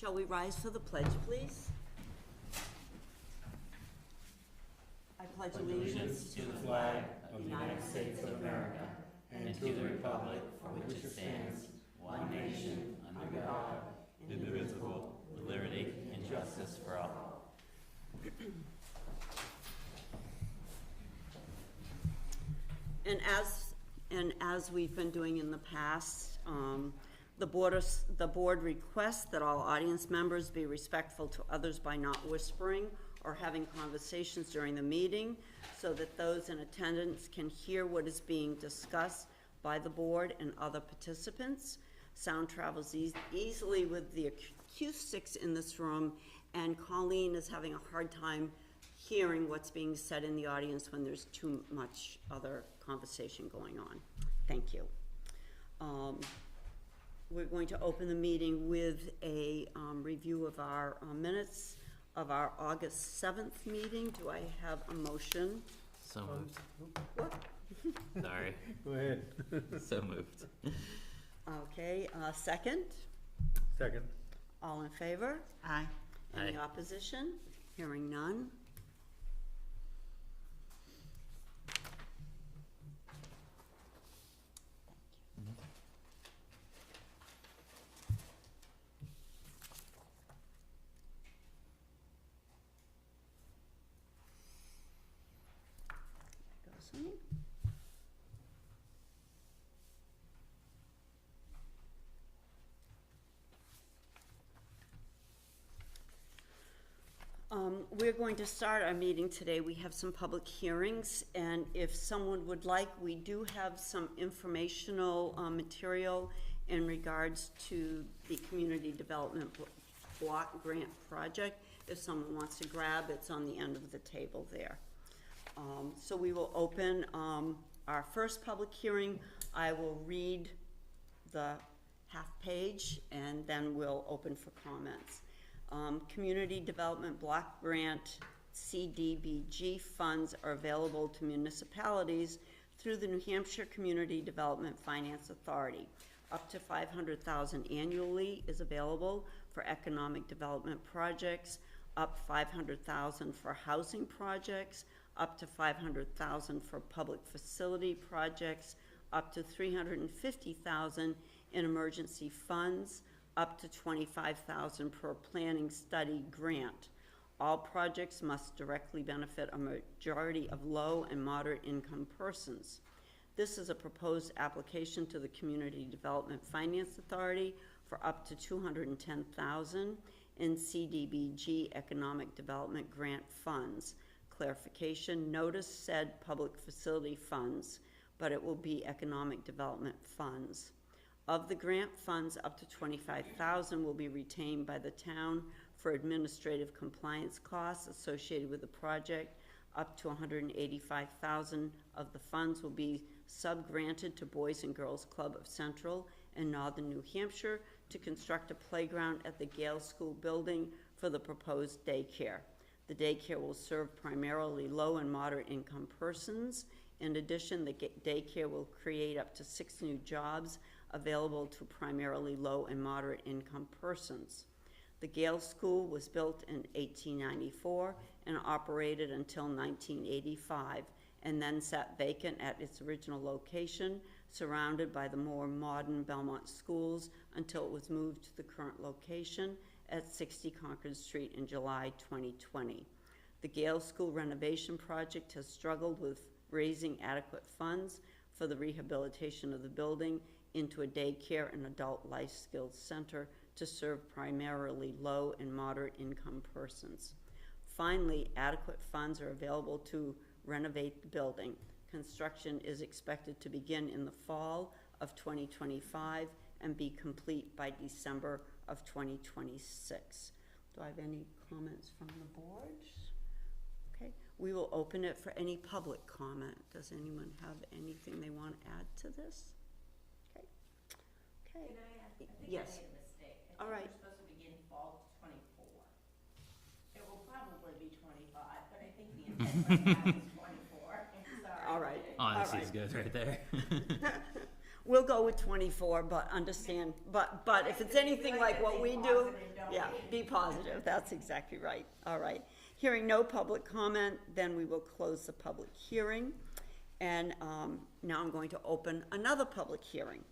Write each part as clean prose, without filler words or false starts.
Shall we rise for the pledge, please? I pledge allegiance To the flag of the United States of America and to the republic for which it stands, one nation, under God, indivisible, with liberty and justice for all. And as we've been doing in the past, the board requests that all audience members be respectful to others by not whispering or having conversations during the meeting, so that those in attendance can hear what is being discussed by the board and other participants. Sound travels easily with the acoustics in this room, and Colleen is having a hard time hearing what's being said in the audience when there's too much other conversation going on. Thank you. We're going to open the meeting with a review of our minutes of our August 7th meeting. Do I have a motion? So moved. What? Sorry. Go ahead. So moved. Okay, second? Second. All in favor? Aye. Any Aye. opposition? Hearing none. There goes me. We're going to start our meeting today. We have some public hearings, and if someone would like, we do have some informational material in regards to the Community Development Block Grant Project. If someone wants to grab, it's on the end of the table there. So we will open our first public hearing. I will read the half page, and then we'll open for comments. Community Development Block Grant CDBG funds are available to municipalities through the New Hampshire Community Development Finance Authority. Up to $500,000 annually is available for economic development projects, up $500,000 for housing projects, up to $500,000 for public facility projects, up to $350,000 in emergency funds, up to $25,000 per planning study grant. All projects must directly benefit a majority of low and moderate income persons. This is a proposed application to the Community Development Finance Authority for up to $210,000 in CDBG Economic Development Grant funds. Clarification: notice said public facility funds, but it will be economic development funds. Of the grant funds, up to $25,000 will be retained by the town for administrative compliance costs associated with the project. Up to $185,000 of the funds will be sub-granted to Boys and Girls Club of Central and Northern New Hampshire to construct a playground at the Gale School building for the proposed daycare. The daycare will serve primarily low and moderate income persons. In addition, the daycare will create up to 6 new jobs available to primarily low and moderate income persons. The Gale School was built in 1894 and operated until 1985, and then sat vacant at its original location, surrounded by the more modern Belmont schools, until it was moved to the current location at 60 Concord Street in July 2020. The Gale School renovation project has struggled with raising adequate funds for the rehabilitation of the building into a daycare and adult life skills center to serve primarily low and moderate income persons. Finally, adequate funds are available to renovate the building. Construction is expected to begin in the fall of 2025 and be complete by December of 2026. Do I have any comments from the board? Okay, we will open it for any public comment. Does anyone have anything they want to add to this? Okay. Can I ask, I think Yes. I made a mistake. All right. We're supposed to begin fall 24. It will probably be 25, but I think the intent right now is 24. Sorry. All right. Honesty's All right. good right there. we'll go with 24, but understand, but if it's anything like what we do, yeah, be positive, that's exactly right, all right. Hearing no public comment, then we will close the public hearing, and, now I'm going to open another public hearing.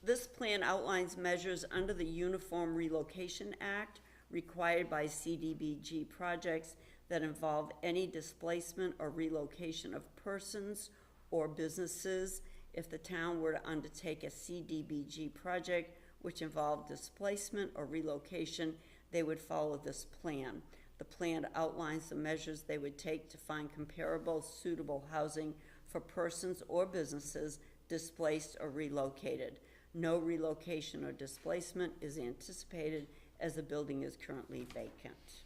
This plan outlines measures under the Uniform Relocation Act required by CDBG projects that involve any displacement or relocation of persons or businesses. If the town were to undertake a CDBG project which involved displacement or relocation, they would follow this plan. The plan outlines the measures they would take to find comparable, suitable housing for persons or businesses displaced or relocated. No relocation or displacement is anticipated as the building is currently vacant.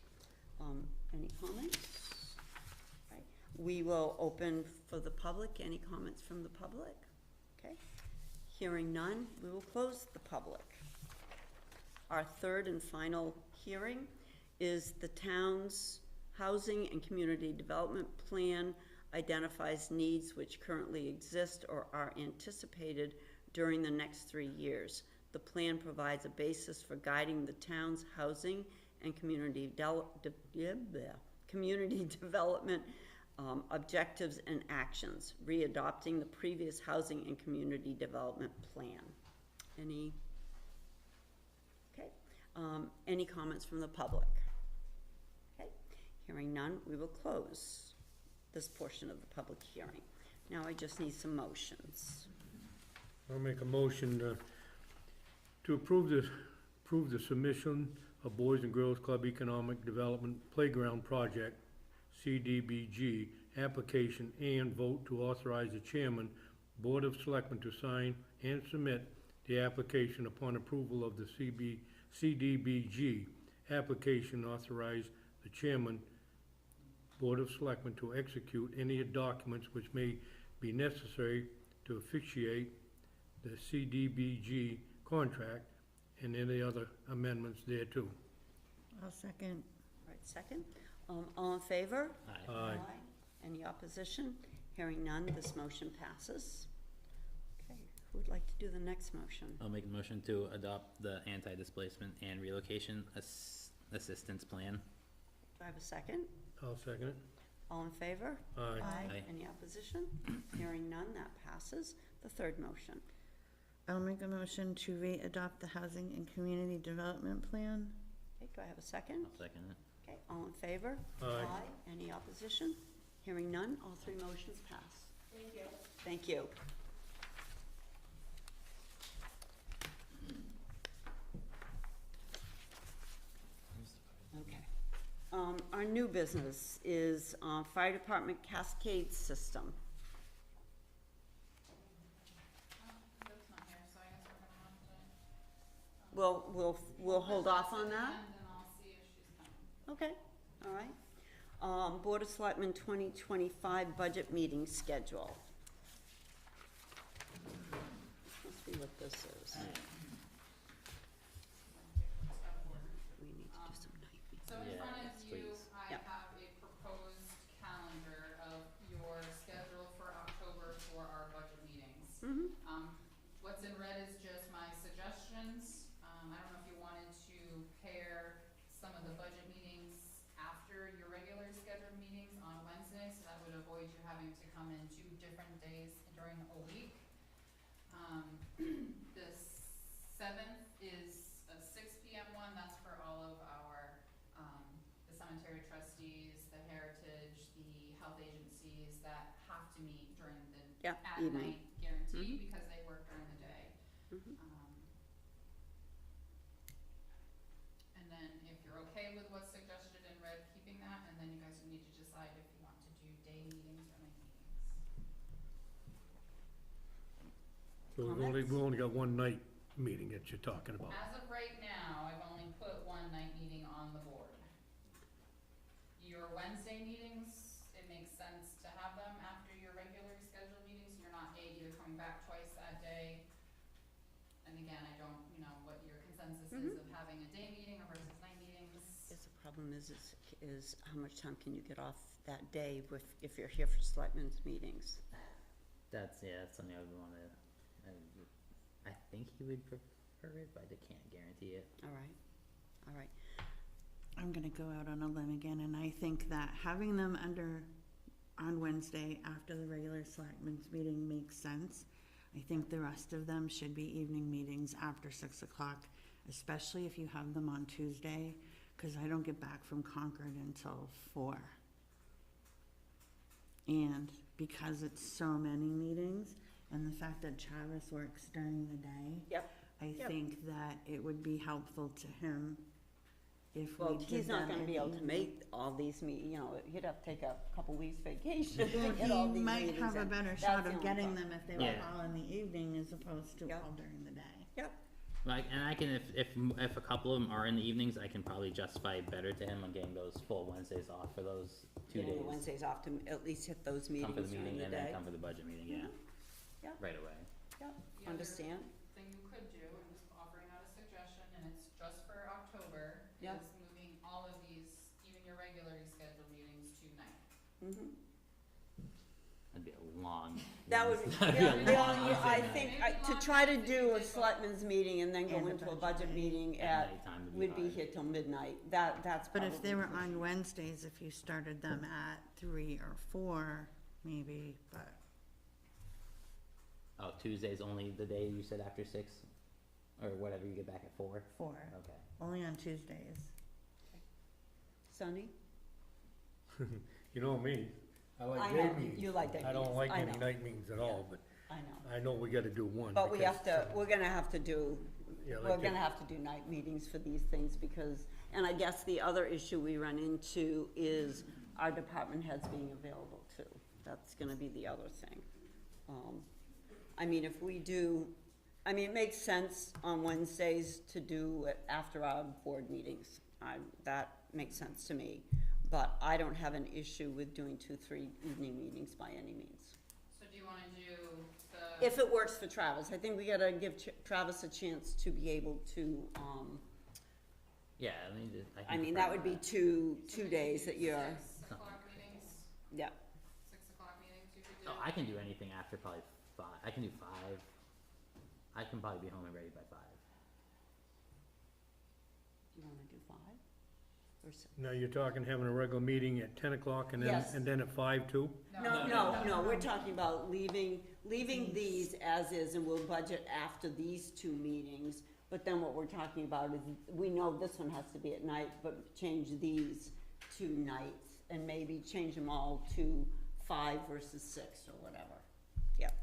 Any comments? Right. We will open for the public. Any comments from the public? Okay. Hearing none, we will close the public. Our third and final hearing is the town's Housing and Community Development Plan identifies needs which currently exist or are anticipated during the next 3 years. The plan provides a basis for guiding the town's housing and community development objectives and actions, readopting the previous housing and community development plan. Any comments from the public? Okay, hearing none, we will close this portion of the public hearing. Now I just need some motions. I'll make a motion to approve the submission of Boys and Girls Club Economic Development Playground Project, CDBG, application and vote to authorize the chairman, Board of Selectmen to sign and submit the application upon approval of the CDBG. Application authorize the chairman, Board of Selectmen to execute any documents which may be necessary to officiate the CDBG contract and any other amendments thereto. I'll second. All right, second. All in favor? Aye. Aye. Any opposition? Hearing none, this motion passes. Okay, who would like to do the next motion? I'll make a motion to adopt the anti-displacement and relocation assistance plan. Do I have a second? I'll second it. All in favor? Aye. Aye. Any opposition? Hearing none, that passes. The third motion. I'll make a motion to re-adopt the Housing and Community Development Plan. Okay, do I have a second? I'll second it. Okay, all in favor? Aye. Any opposition? Hearing none, all three motions pass. Thank you. Thank you. Okay. Our new business is, Fire Department Cascade System. Luke's not here, so I guess we're gonna have to. We'll hold off on that? And then I'll see if she's coming. Okay, all right. Board of Selectmen 2025 budget meeting schedule. This must be what this is. We need to do some night meetings. So in front of Yes, you, please. I Yep. have a proposed calendar of your schedule for October for our budget meetings. Mm-hmm. What's in red is just my suggestions. I don't know if you wanted to pair some of the budget meetings after your regular scheduled meetings on Wednesday, so that would avoid you having to come in 2 different days during a week. The 7th is a 6 PM one, that's for all of our, the cemetery trustees, the heritage, the health agencies that have to meet during the Yeah, at evening. night guaranteed because they work during the day. Mhm. And then if you're okay with what's suggested in red, keeping that, and then you guys need to decide if you want to do day meetings or night meetings. So we've only got one night meeting that you're talking about. As of right now, I've only put one night meeting on the board. Your Wednesday meetings, it makes sense to have them after your regularly scheduled meetings, so you're not either coming back twice that day. And again, I don't, what your consensus is of having a day meeting or versus night meetings. Is a problem is how much time can you get off that day if you're here for selectmen's meetings? That's something I would wanna, I think he would prefer it, but I can't guarantee it. All right. I'm gonna go out on a limb again, and I think that having them on Wednesday after the regular selectmen's meeting makes sense. I think the rest of them should be evening meetings after 6 o'clock, especially if you have them on Tuesday, cause I don't get back from Concord until 4. And because it's so many meetings, and the fact that Travis works during the day. Yep. I Yep. think that it would be helpful to him if we Well, did he's not them gonna in be the able to evening. make all these he'd have to take a couple weeks vacation to Well, get all he these might meetings have a in. better That's shot the of only getting problem. them if they were Yeah. all in the evening as opposed to Yep. all during the day. Yep, Like, and I can, if a couple of them are in the evenings, I can probably justify it better to him on getting those full Wednesdays off for those 2 getting days. the Wednesdays off to at least hit those Come for meetings the during meeting the and then day. come for the budget meeting, yeah. Yeah. Right away. Yep, The other understand? thing you could do, I'm just offering out a suggestion, and it's just for October, Yeah. is moving all of these, even your regularly scheduled meetings to night. Mhm. That'd be a long. That would be, that'd be the a only, long I Wednesday think, Maybe to long try to nights if you do a did both. selectmen's meeting and then go And a into a budget budget meeting. meeting At at, nighttime would be we'd be hard. here till midnight, that's But probably. if they were pushing on it. Wednesdays, if you started them at 3 or 4, maybe, but Oh, Tuesday's only the day you said after 6? Or whatever, you get back at 4? 4, Okay. only on Tuesdays. Sonny? You know me, I I like know, day you meetings. like day I don't meetings, like I any know. night meetings at all, but I know, I know we gotta do one. but we because, have to, we're gonna have to do, yeah, we're like gonna if- have to do night meetings for these things because, and I guess the other issue we run into is our department heads being available too. That's gonna be the other thing. I mean, if we do, I mean, it makes sense on Wednesdays to do it after our board meetings. That makes sense to me, but I don't have an issue with doing 2-3 evening meetings by any means. So do you wanna do the? If it works for Travis, I think we gotta give Travis a chance to be able to, Yeah, I mean, I mean, that would be two so we could days do that you're, 6 o'clock meetings, yeah, 6 o'clock meetings you could do? Oh, I can do anything after probably 5. I can do 5. I can probably be home and ready by 5. do you wanna do 5? Or 6? Now, you're talking having a regular meeting at 10 o'clock and Yes. then at 5 too? No, we're talking about leaving these as is, and we'll budget after these 2 meetings. But then what we're talking about is, we know this one has to be at night, but change these to nights, and maybe change them all to 5 versus 6 or whatever. Yep.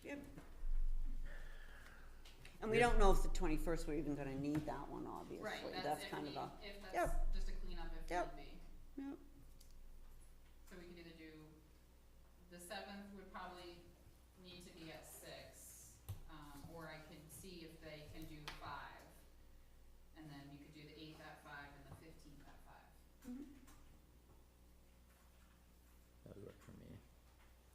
Yep. And we Yeah. don't know if the 21st, we're even gonna need that one, obviously. Right, That's that's if kind need, of a, if that's Yep. just a cleanup if Yep. need be. Yep. So we could either do, the 7th would probably need to be at 6, or I could see if they can do 5. And then you could do the 8th at 5 and the 15th at 5. That would work for me.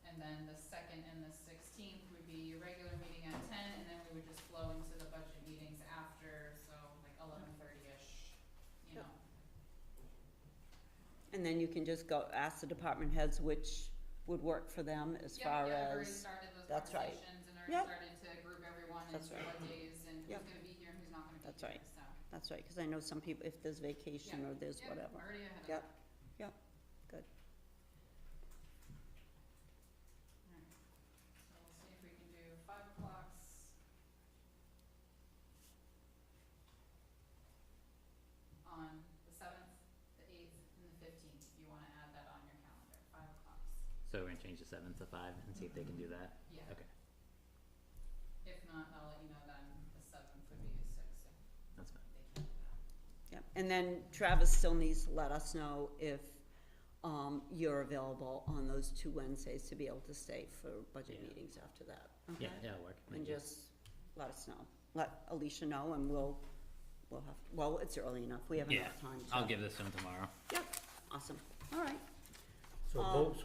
And then the 2nd and the 16th would be your regular meeting at 10, and then we would just flow into the budget meetings after, so like 11:30-ish, you Yep. know. And then you can just go ask the department heads which would work for them as far Yeah, I've already as, started those that's right. conversations and already Yep. started to group everyone That's into right. what days and who's Yep. gonna be here and who's not gonna be That's here, right. so. that's right, cause I know some people, if there's vacation Yeah. or there's Yep, whatever. already ahead of Yep. that. Yep, good. Alright, so we'll see if we can do 5 o'clocks. On the 7th, the 8th, and the 15th, if you wanna add that on your calendar, 5 o'clocks. So we're gonna change the 7th to 5 and see if they can do that? Yeah. Okay, If not, I'll let you know then the 7th would be 6 if that's fine. they can't do that. Yep, and then Travis still needs to let us know if, you're available on those 2 Wednesdays to be able to stay for budget Yeah. meetings after that, Yeah, okay? that'll work. And Thank you. just let us know, let Alicia know, and we'll have, well, it's early enough, we have Yeah, enough time to. I'll give this to them tomorrow. Yep, awesome, all right, So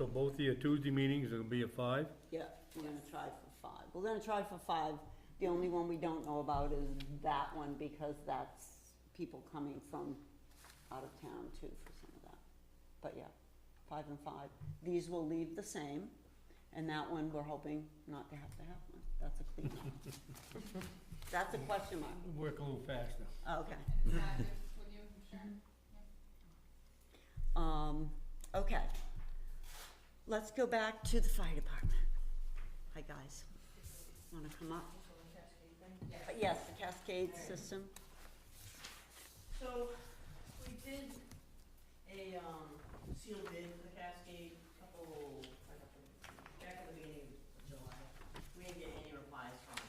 both of your Tuesday meetings will be at 5? yeah, we're gonna try for 5, we're gonna try for 5, the only one we don't know about is that one, because that's people coming from out of town too for some of that. But yeah, 5 and 5. These will leave the same, and that one we're hoping not to have one. That's a clean one. That's a question mark. Work a little faster. Okay. And is that good with you, Sharon? Yeah. Okay. Let's go back to the fire department. Hi, guys. Wanna come up? Yes, the cascade system. So, we did a, sealed bid for the Cascade back in the beginning of July. We didn't get any replies from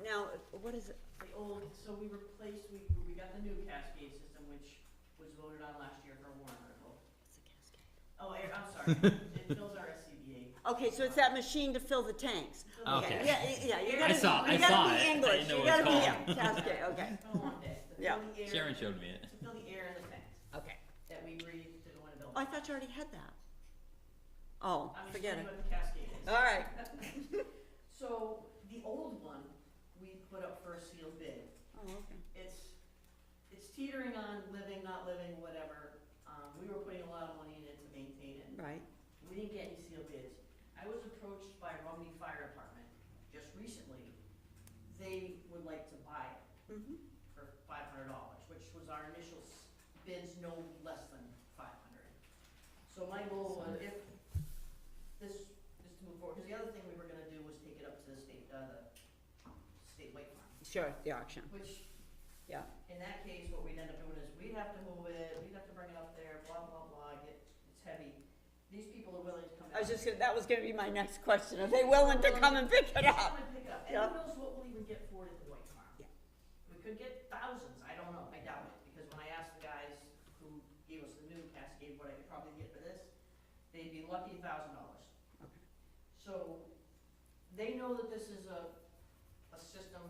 Now, what is it? the old, so we replaced, we got the new Cascade system, which was voted on last year for a warrant article. It's a cascade. Oh, I'm sorry, it fills our SCBA. Okay, so it's that machine to fill the tanks. Okay. Yeah, you I gotta, saw you it. gotta I be didn't English, know you what gotta it's be, called. yeah, cascade, okay, It's been a long day. To Yeah. fill the air, Sharon showed me it. to fill the air in the tanks okay. that we breathe to go into Oh, I buildings. thought you already had that. Oh, I'm just forget telling it. you what the Cascade is. All right. So, the old one, we put up for a sealed bid. Oh, okay. It's teetering on living, not living, whatever. We were putting a lot of money in it to maintain it. Right, We didn't get any sealed bids. I was approached by Rumney Fire Department just recently. They would like to buy it for $500, which was our initial bids, no less than 500. So my goal was, if this is to move forward, because the other thing we were gonna do was take it up to the state weight farm, sure, the auction, which, yeah. in that case, what we'd end up doing is we'd have to move it, we'd have to bring it up there, blah, blah, blah, it's heavy. These people are willing to come. That was gonna be my next question, are they willing to come and pick it up? Come and pick it up, and Yeah. who knows what we'll even get for it at the White Farm. Yeah. We could get thousands, I don't know, I doubt it, because when I asked the guys who gave us the new Cascade what I could probably get for this, they'd be lucky $1,000. Okay. So, they know that this is a system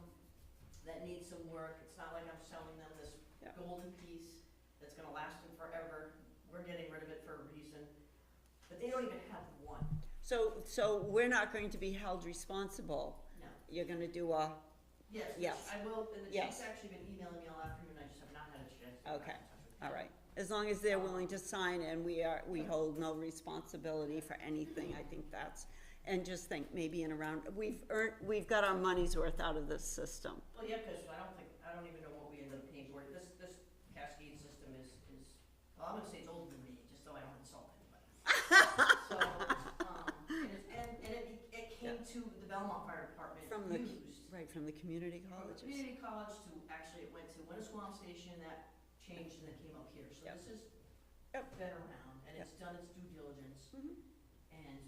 that needs some work, it's not like I'm selling them this Yeah. golden piece that's gonna last them forever, we're getting rid of it for a reason, but they don't even have one, So we're not going to be held responsible, no. you're gonna do a, Yes, Yes. I will, and the Yes. chief's actually been emailing me all afternoon, I just have not had a chance to get Okay. back in touch with him. all right. As long as they're willing to sign and we hold no responsibility for anything, I think that's, and just think maybe in around, we've got our money's worth out of this system. Well, yeah, cause I don't even know what we ended up paying for it, this Cascade system is, well, I'm gonna say it's older than me, just so I don't insult anybody. So, and it came to the Belmont Fire Department From the, used. right, from the community From the colleges. community college to, actually, it went to Winnisquam Station, that changed and then came up here, so Yep. this has Yep. been around, and it's done its due diligence, Mhm. and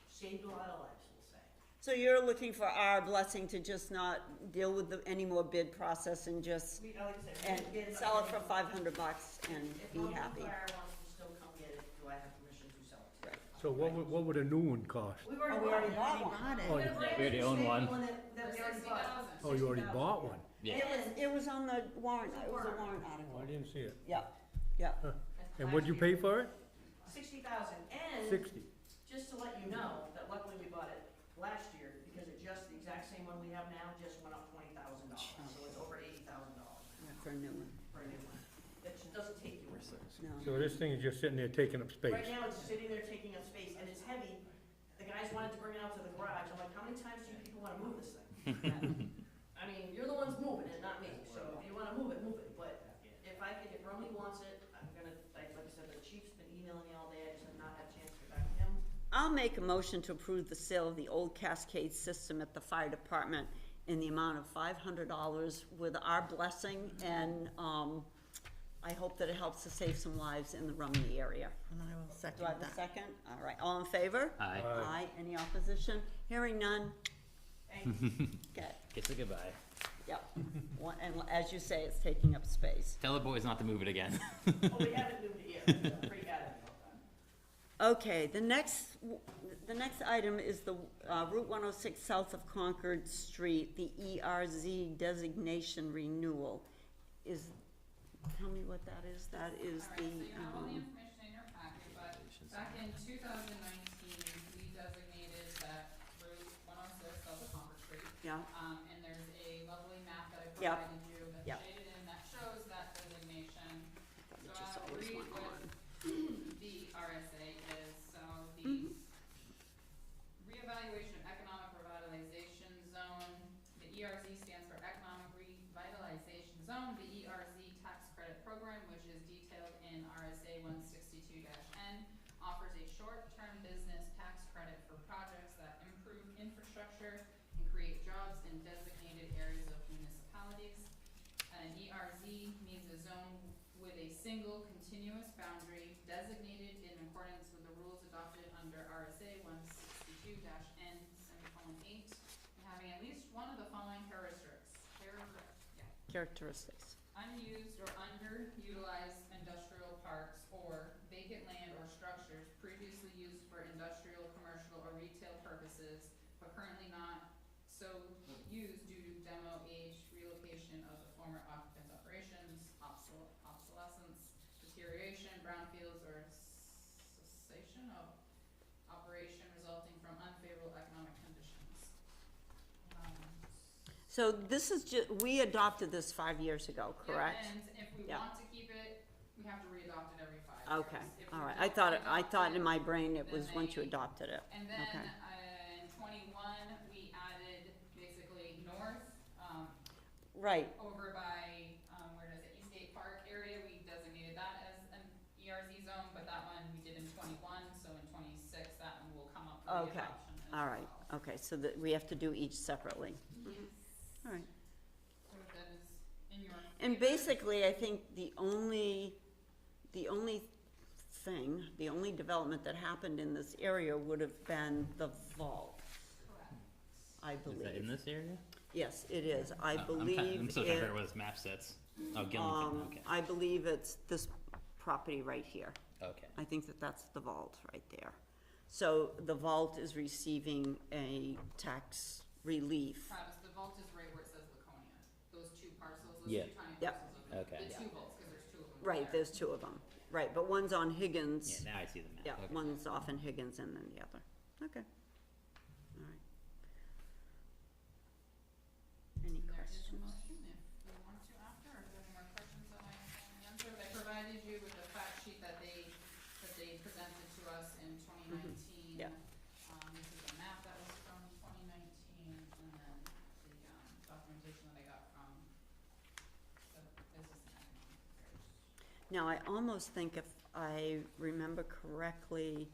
saved a lot of lives, we'll say. So you're looking for our blessing to just not deal with any more bid process and just, We, like I said, we and didn't get it. sell it for $500 and If be Rumney happy. Fire wants to still come get it, do I have permission to sell it to Right. So what would a new one cost? We've Oh, we already bought one. Bought Oh, it. yeah. We already own one. That we already For bought. $60,000. Oh, you already bought one? Yeah. It was on the warrant, it was a warrant Oh, I article. didn't see it. Yeah, yeah. And what'd you pay for it? 60,000, and 60. just to let you know, that luckily we bought it last year, because it just, the exact same one we have now, just went up $20,000, so it's over $80,000 Yeah, for a new one, for a new one. That just doesn't take you. no. So this thing is just sitting there taking up space. Right now, it's sitting there taking up space, and it's heavy. The guys wanted to bring it out to the garage. I'm like, how many times do you people wanna move this thing? I mean, you're the ones moving it, not me, so if you wanna move it, but if Rumney wants it, I'm gonna, like I said, the chief's been emailing me all day, I just have not had a chance to get back to him. I'll make a motion to approve the sale of the old Cascade system at the fire department in the amount of $500 with our blessing, and, I hope that it helps to save some lives in the Rumney area. And I will Do second I have a that. second? All right, all in favor? Aye. Aye, any opposition? Hearing none? Thanks. Okay, Kiss it goodbye. yep. And as you say, it's taking up space. Tell the boys not to move it again. Oh, we haven't moved it yet, I'm pretty adamant about that. Okay, the next item is the Route 106 south of Concord Street, the ERZ designation renewal. Tell me what that is. That is Alright, so the, you have all the information in your packet, but back in 2019, we designated that Route 106 south of Concord Street. yeah, And there's a lovely map that I Yep. provided you that's Yep. shaded in that shows that designation. So which is out of always short-term business tax credit for projects that improve infrastructure and create jobs in designated areas of municipalities. An ERZ means a zone with a single continuous boundary designated in accordance with the rules adopted under RSA 162-N:8, and having at least one of the following Characteristics. unused or underutilized industrial parks or vacant land or structures previously used for industrial, commercial, or retail purposes, but currently not so used due to demo, age, relocation of the former occupant's operations, obsolescence, deterioration, brownfields, or cessation of operation resulting from unfavorable economic conditions. So this is we adopted this 5 years ago, correct? Yeah, and if we Yeah. want to keep it, we have to re-adopt it every 5 years. Okay, If all we right. don't I thought in re-adopt my brain it then was once you they- adopted it. And then, Okay. in 21, we added basically north, Right, over by, where does it, Eastgate Park area, we designated that as an ERZ zone, but that one we did in 21, so in 26, that one will come up for Okay. readoption as all right, well. okay, so that we have to do each separately. Yes. All right. So that is in your. And favor. basically, I think the only development that happened in this area would have been the vault, Correct. I Is that in believe. this area? Yes, it is. I Oh, I'm believe so sorry, it, what his map sets. Oh, Gilman, okay. I believe it's this property right here. Okay. I think that that's the vault right there. So the vault is receiving a tax relief. Travis, the vault is right where it says Laconia, those two parcels, those Yeah. two tiny Yep. parcels of it. Okay. The Yeah. two vaults, cause there's two of them. Right, there. there's two of them. Right, but one's on Higgins. Yeah, now I see the map. Yeah, Okay. one's off in Higgins and then the other. Okay. All right. Any There is a questions? motion if you want to after, or if there are any more questions that I can answer. I provided you with the fact sheet that they presented to us in 2019. Yeah. This is a map that was from 2019, and then the, documentation that I got from the Business and Economic Affairs. Now, I almost think if I remember correctly,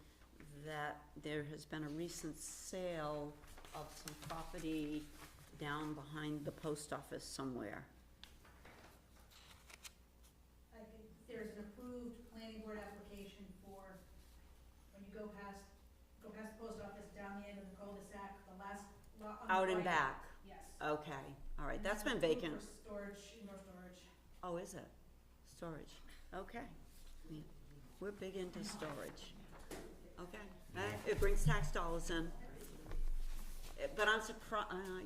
that there has been a recent sale of some property down behind the post office somewhere. There's an approved planning board application for, when you go past the post office, down the end of the cul-de-sac, the last lot on the Out and right. back, Yes. okay, all right, And that's been approved vacant. For storage, indoor storage. Oh, is it? Storage, okay. Yeah, we're big into storage. Okay, it brings tax dollars in. But I'm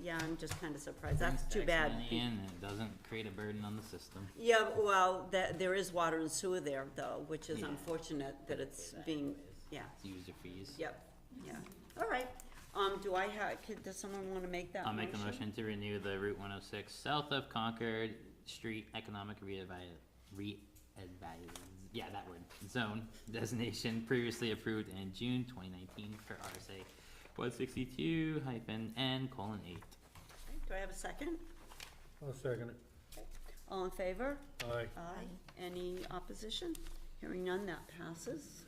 yeah, I'm just kinda surprised, that's Brings too tax bad. money in, and it doesn't create a burden on the system. Yeah, well, there is water and sewer there though, which is Yeah. unfortunate that it's being, yeah, It's user fees. yep, yeah. All right, does someone wanna make that I'll motion? make a motion to renew the Route 106 south of Concord Street Economic yeah, that word, zone designation previously approved in June 2019 for RSA 162-N:8. Do I have a second? I'll second it. All in favor? Aye. Aye. Any opposition? Hearing none, that passes.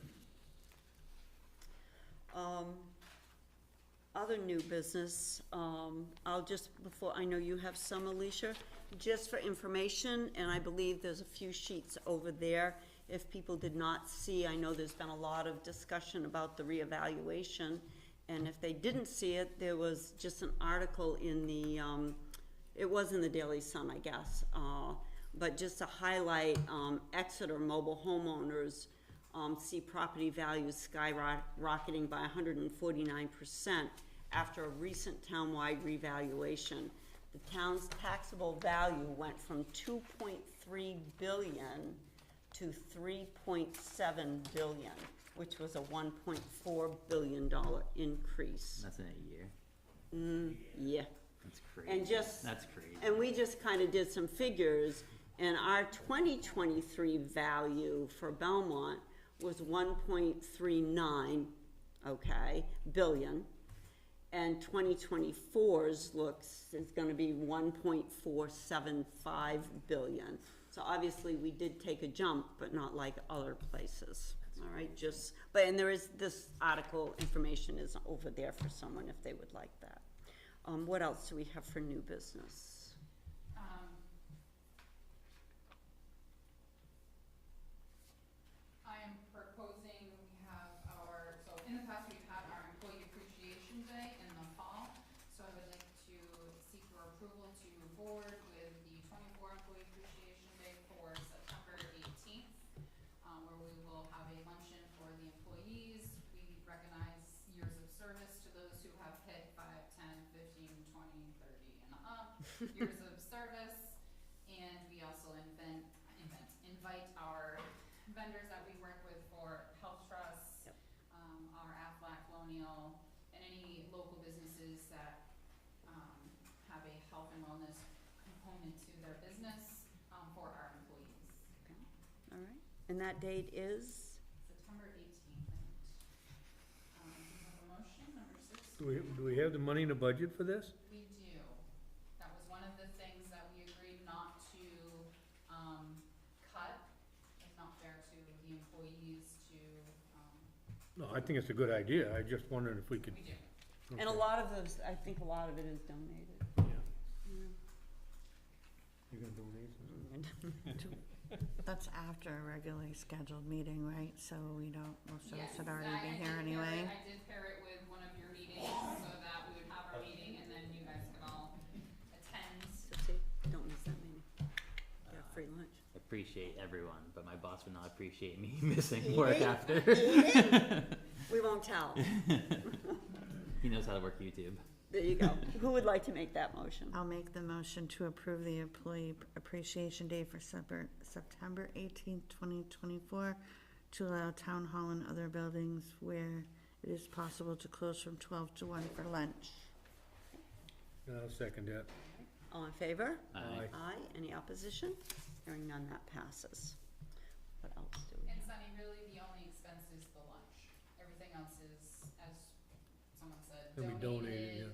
Other new business, I'll just, before, I know you have some, Alicia, just for information, and I believe there's a few sheets over there. If people did not see, I know there's been a lot of discussion about the reevaluation, and if they didn't see it, there was just an article in the, it was in the Daily Sun, I guess, but just to highlight, Exeter mobile homeowners, see property values skyrocketing by 149% after a recent townwide revaluation. The town's taxable value went from 2.3 billion to 3.7 billion, which was a $1.4 billion increase. That's in a year. Yeah. That's crazy. And just, That's crazy. and we just kinda did some figures, and our 2023 value for Belmont was 1.39, okay, billion. And 2024's is gonna be 1.475 billion, So obviously, we did take a jump, but not like other places, all right, just, but, and there is, this article information is over there for someone if they would like that. What else do we have for new business? I am proposing, we have our, so in the past we've had our Employee Appreciation Day in the fall. So I would like to seek your approval to move forward with the 24 Employee Appreciation Day for September 18th, where we will have a luncheon for the employees. We recognize years of service to those who have hit 5, 10, 15, 20, 30, and up years of service. And we also invite our vendors that we work with for Health Trust, Yep. Our Aflac, Colonial, and any local businesses that have a health and wellness component to their business for our employees. All right, and that date is? September 18th. And, we have a motion, number 6. Do we have the money in the budget for this? We do. That was one of the things that we agreed not to cut. It's not fair to the employees to, No, I think it's a good idea, I just wondered if we could. we do. And a lot of those, I think a lot of it is donated. Yeah. Yeah. You gonna donate something? That's after a regularly scheduled meeting, right? So we don't, most of us Yes, had already I been did here pair anyway. it- I did pair it with one of your meetings so that we would have our meeting and then you guys could all attend. So see, don't miss that meeting. Get a free lunch. Appreciate everyone, but my boss would not appreciate me missing work after. We won't tell. He knows how to work YouTube. There you go. Who would like to make that motion? I'll make the motion to approve the Employee Appreciation Day for September 18th, 2024, to allow Town Hall and other buildings where it is possible to close from 12 to 1 for lunch. I'll second that. All in favor? Aye. Aye. Any opposition? Hearing none, that passes. What else do we And have? Sunny, really the only expense is the lunch. Everything else is, as someone said, And we donated, donated.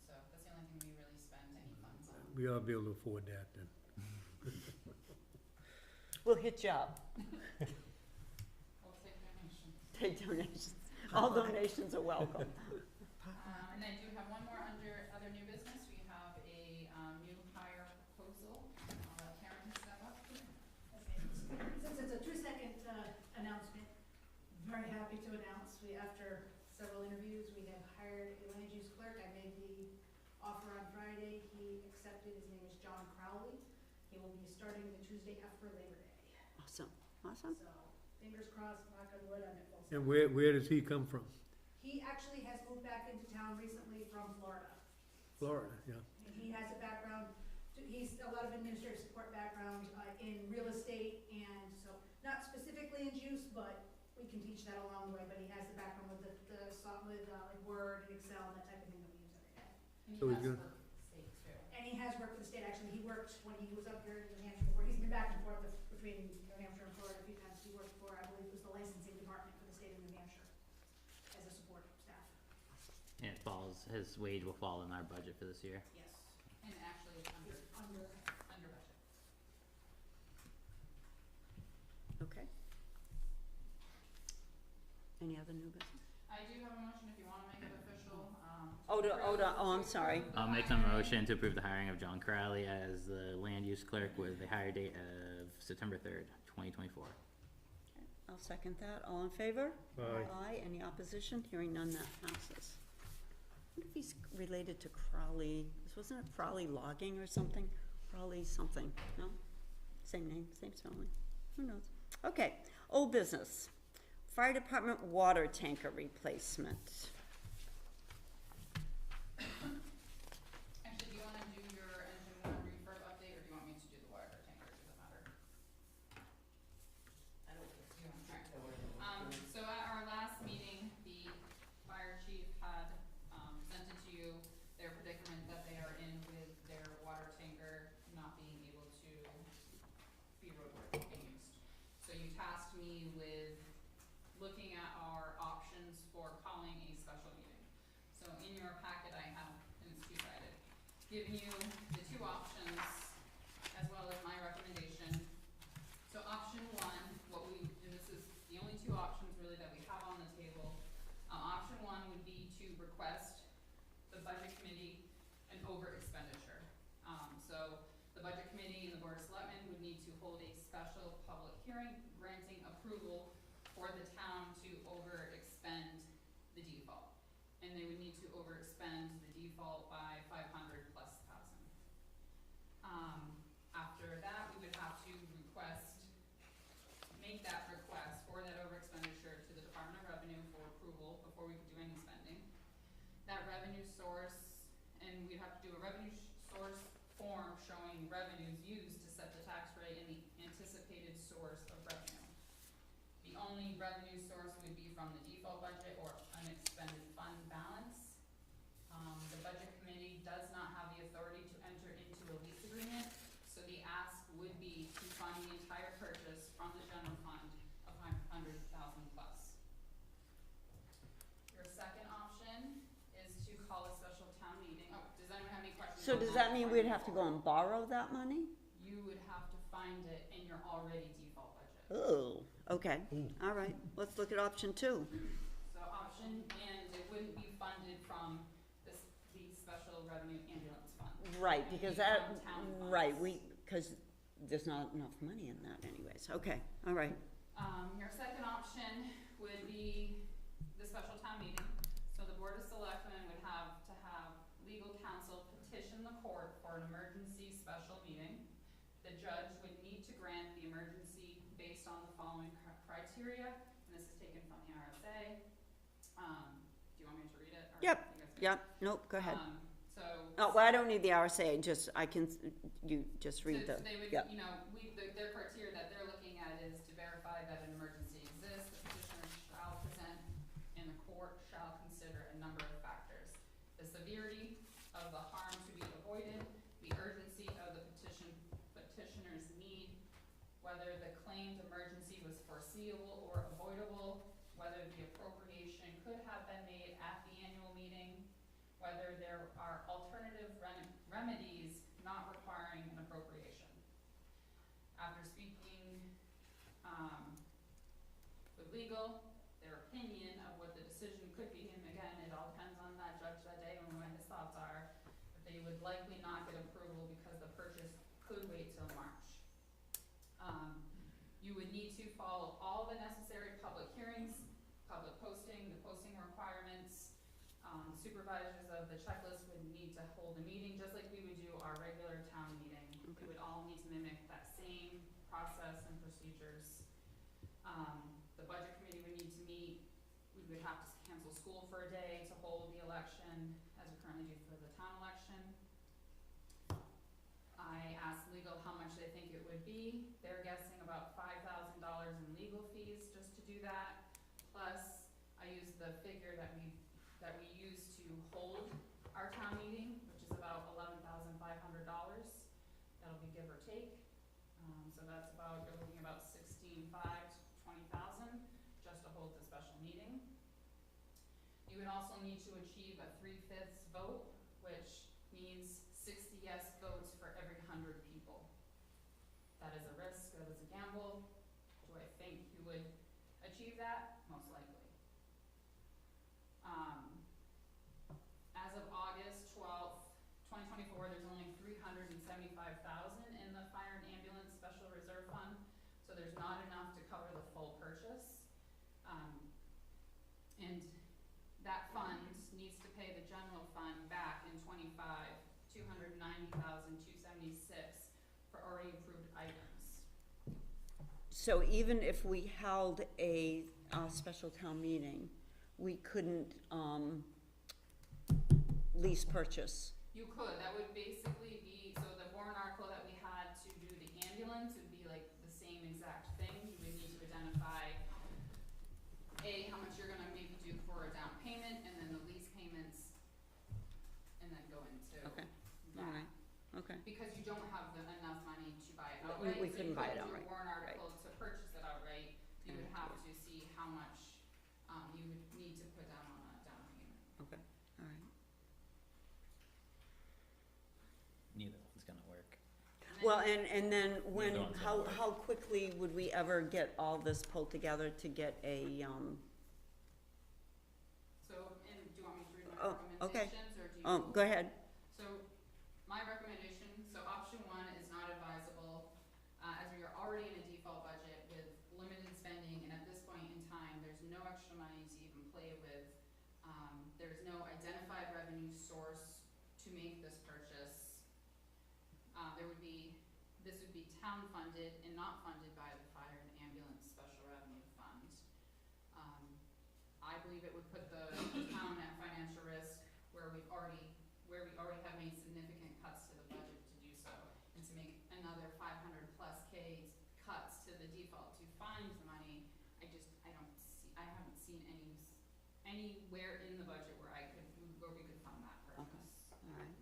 So that's the only thing we really spend any funds on. We ought to be able to afford that then. We'll hit you up. We'll take donations. Take donations. All donations are welcome. And I do have one more under other new business. We have a new hire proposal. I'll let Karen step up. Okay, since it's a 2-second announcement, very happy to announce, after several interviews, we have hired a land use clerk. I made the offer on Friday, he accepted, his name is John Crowley. He will be starting the Tuesday after Labor Day. Awesome, awesome. So, fingers crossed, knock on wood, I'm at full And steam. where does he come from? He actually has moved back into town recently from Florida. Florida, yeah. And he has a background, he's a lot of administrative support background in real estate, and so, not specifically in juice, but we can teach that along the way, but he has the background with like Word and Excel, and that type of thing that we use every day. And So he he's has gonna- worked for the state too. And he has worked for the state, actually, he worked when he was up here in New Hampshire before, he's been back and forth between New Hampshire and Florida a few times. He worked for, I believe it was the licensing department for the state of New Hampshire as a support staff. And it falls, his wage will fall in our budget for this year. Yes. And actually it's under budget. Okay. Any other new business? I do have a motion if you wanna make it official, I'm sorry. I'll make the motion to approve the hiring of John Crowley as the land use clerk with a hire date of September 3rd, 2024. I'll second that. All in favor? Aye. Aye. Any opposition? Hearing none, that passes. I wonder if he's related to Crowley, wasn't it Crowley Logging or something? Crowley something, no? Same name, same spelling. Who knows? Okay, old business. Fire department water tanker replacement. Actually, do you wanna do your engine one refurb update, or do you want me to do the water tanker, does it matter? I don't think You want- alright. So at our last meeting, the fire chief had, presented to you their predicament that they are in with their water tanker not being able to be roadworthy and used. So you tasked me with looking at our options for calling a special meeting. So in your packet I have, and it's two-sided, given you the two options as well as my recommendation request the budget committee an over expenditure. So the budget committee and the board of selectmen would need to hold a special public hearing granting approval for the town to over expend the default. And they would need to over expend the default by 500 plus thousand. After that, we would have to make that request for that over expenditure to the Department of Revenue for approval before we could do any spending. That revenue source, and we'd have to do a revenue source form showing revenues used to set the tax rate and the anticipated source of revenue. The only revenue source would be from the default budget or unexpended fund balance. The budget committee does not have the authority to enter into a lease agreement, so the ask would be to fund the entire purchase from the general fund of 100,000 plus. Your second option is to call a special town meeting. Oh, does anyone have any questions? So on does that mean before we'd you have to move go and borrow that money? forward? You would have to find it in your already default budget. Oh, okay, all right, let's look at option 2. So option, and it wouldn't be funded from the special revenue ambulance fund. Right, It would because be that, from town right, funds. because there's not enough money in that anyways, okay, all right. Your second option would be the special town meeting. So the board of selectmen would have to have legal counsel petition the court for an emergency special meeting. The judge would need to grant the emergency based on the following criteria, and this is taken from the RSA. Do you want me to read it? Or Yep, you guys Yep, nope, go ahead. So. Oh, well, I don't need the RSA, just, you just read So the, they would, yep. you know, their criteria that they're looking at is to verify that an emergency exists, the petitioner shall present, and the court shall consider a number of factors. The severity of the harm to be avoided, the urgency of the petitioner's need, whether the claimed emergency was foreseeable or avoidable, whether the appropriation could have been made at the annual meeting, whether there are alternative remedies not requiring an appropriation. After speaking with legal, their opinion of what the decision could be, and again, it all depends on that judge that day and what his thoughts are, but they would likely not get approval because the purchase could wait till March. You would need to follow all the necessary public hearings, public posting, the posting requirements. Supervisors of the checklist would need to hold a meeting just like we would do our regular town meeting. Okay. It would all need to mimic that same process and procedures. The budget committee would need to meet. We would have to cancel school for a day to hold the election, as we currently do for the town election. I asked legal how much they think it would be. They're guessing about $5,000 in legal fees just to do that. Plus, I used the figure that we use to hold our town meeting, which is about $11,500. That'll be give or take. So that's about, you're looking about $16,500 to $20,000 just to hold the special meeting. You would also need to achieve a 3/5 vote, which means 60 yes votes for every 100 people. That is a risk, that is a gamble. Do I think you would achieve that? Most likely. As of August 12th, 2024, there's only $375,000 in the fire and ambulance special reserve fund, so there's not enough to cover the full purchase. And that fund needs to pay the general fund back in 25, $290,276 for already approved items. So even if we held a special town meeting, we couldn't, lease purchase? You could, that would basically be, so the warrant article that we had to do the ambulance would be like the same exact thing. You would need to identify, A, how much you're gonna maybe do for a down payment, and then the lease payments, and then go into Okay, that. all right, okay. Because you don't have enough money to buy it We- outright. we couldn't buy it So outright, you couldn't do a warrant right. article to purchase it outright. You would Okay. have to see how much, you would need to put down on a down payment. Okay, all right. Neither one's gonna work. Well, and then when, one's gonna how work. quickly would we ever get all this pulled together to get a, So, and do you want me to read my Oh, okay. recommendations, or do you? Go ahead. So, my recommendation, so option one is not advisable, as we are already in a default budget with limited spending, and at this point in time, there's no extra money to even play with. There's no identified revenue source to make this purchase. This would be town funded and not funded by the fire and ambulance special revenue fund. I believe it would put the town at financial risk where we already have made significant cuts to the budget to do so. And to make another 500 plus K cuts to the default to find the money, I haven't seen anywhere in the budget where we could fund that purpose. All right.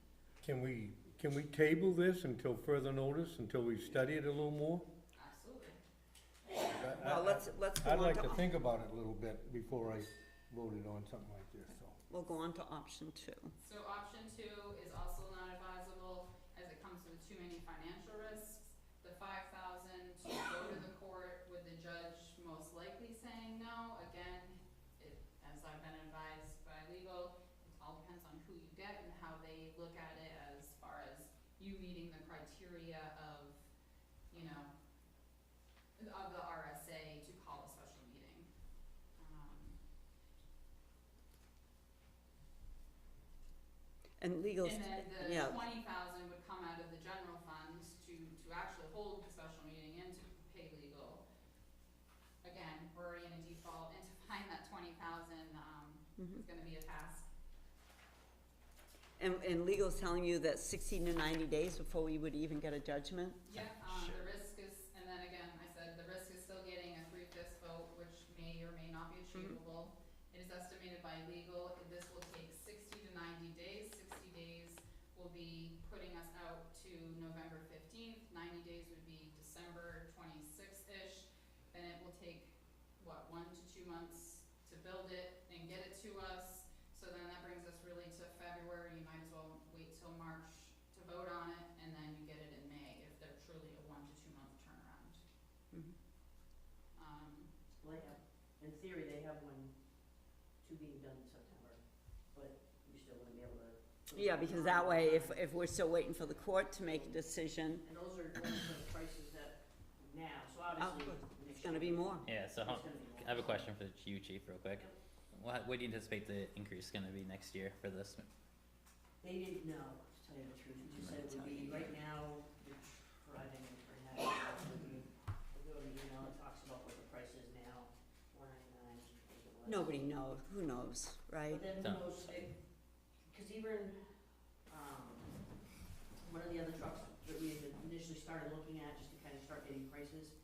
Can we table this until further notice, until we study it a little more? Absolutely. Well, let's go I'd on like to, to think about it a little bit before I voted on something like this, so. we'll go on to option two. So option two is also not advisable as it comes with too many financial risks. The 5,000 to go to the court with the judge most likely saying no. Again, as I've been advised by legal, it all depends on who you get and how they look at it as far as you meeting the criteria of, of the RSA to call a special meeting. And legal's, And then the yeah, 20,000 would come out of the general fund to actually hold the special meeting and to pay legal. Again, we're already in a default, and to find that 20,000, is gonna be a task. and legal's telling you that 60 to 90 days before we would even get a judgment? Yeah, the risk is, and then again, I said, the risk is still getting a 3/5 vote, which may or may not be achievable. It is estimated by legal, this will take 60 to 90 days. 60 days will be putting us out to November 15th, 90 days would be December 26th-ish. Then it will take, 1 to 2 months to build it and get it to us. So then that brings us really to February. You might as well wait till March to vote on it, and then you get it in May if they're truly a 1 to 2 month turnaround. Well, in theory, they have one, two being done in September, but we still wouldn't be able to. Yeah, because that way, if we're still waiting for the court to make a decision, And those are the prices that now, so obviously. it's gonna be more. Yeah, so It's gonna be more. I have a question for you, Chief, real quick. What do you anticipate the increase is gonna be next year for this? They didn't know, to tell you the truth, he just said it would be, right now, Friday, we'll go to the email, it talks about what the price is now, $4.99, I think it was. Nobody knows, who knows, right? But then who knows, cause even, one of the other trucks that we had initially started looking at, just to kind of start getting prices,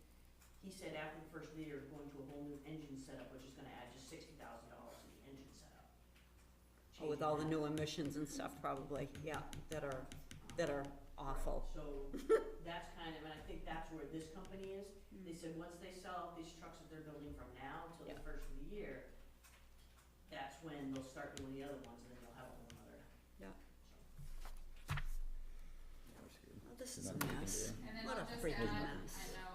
he said after the first year, going to a whole new engine setup, which is gonna add just $60,000 to the engine setup. Oh, with all the new emissions and stuff probably, yeah, that are awful. So, that's kind of, and I think that's where this company is, they said once they sell these trucks that they're building from now till the Yeah. first of the year, that's when they'll start doing the other ones, and then they'll have a whole nother. Yeah. So, Well, this is a Nothing you can mess. do. And then What I'll a just freaking add, mess. I know,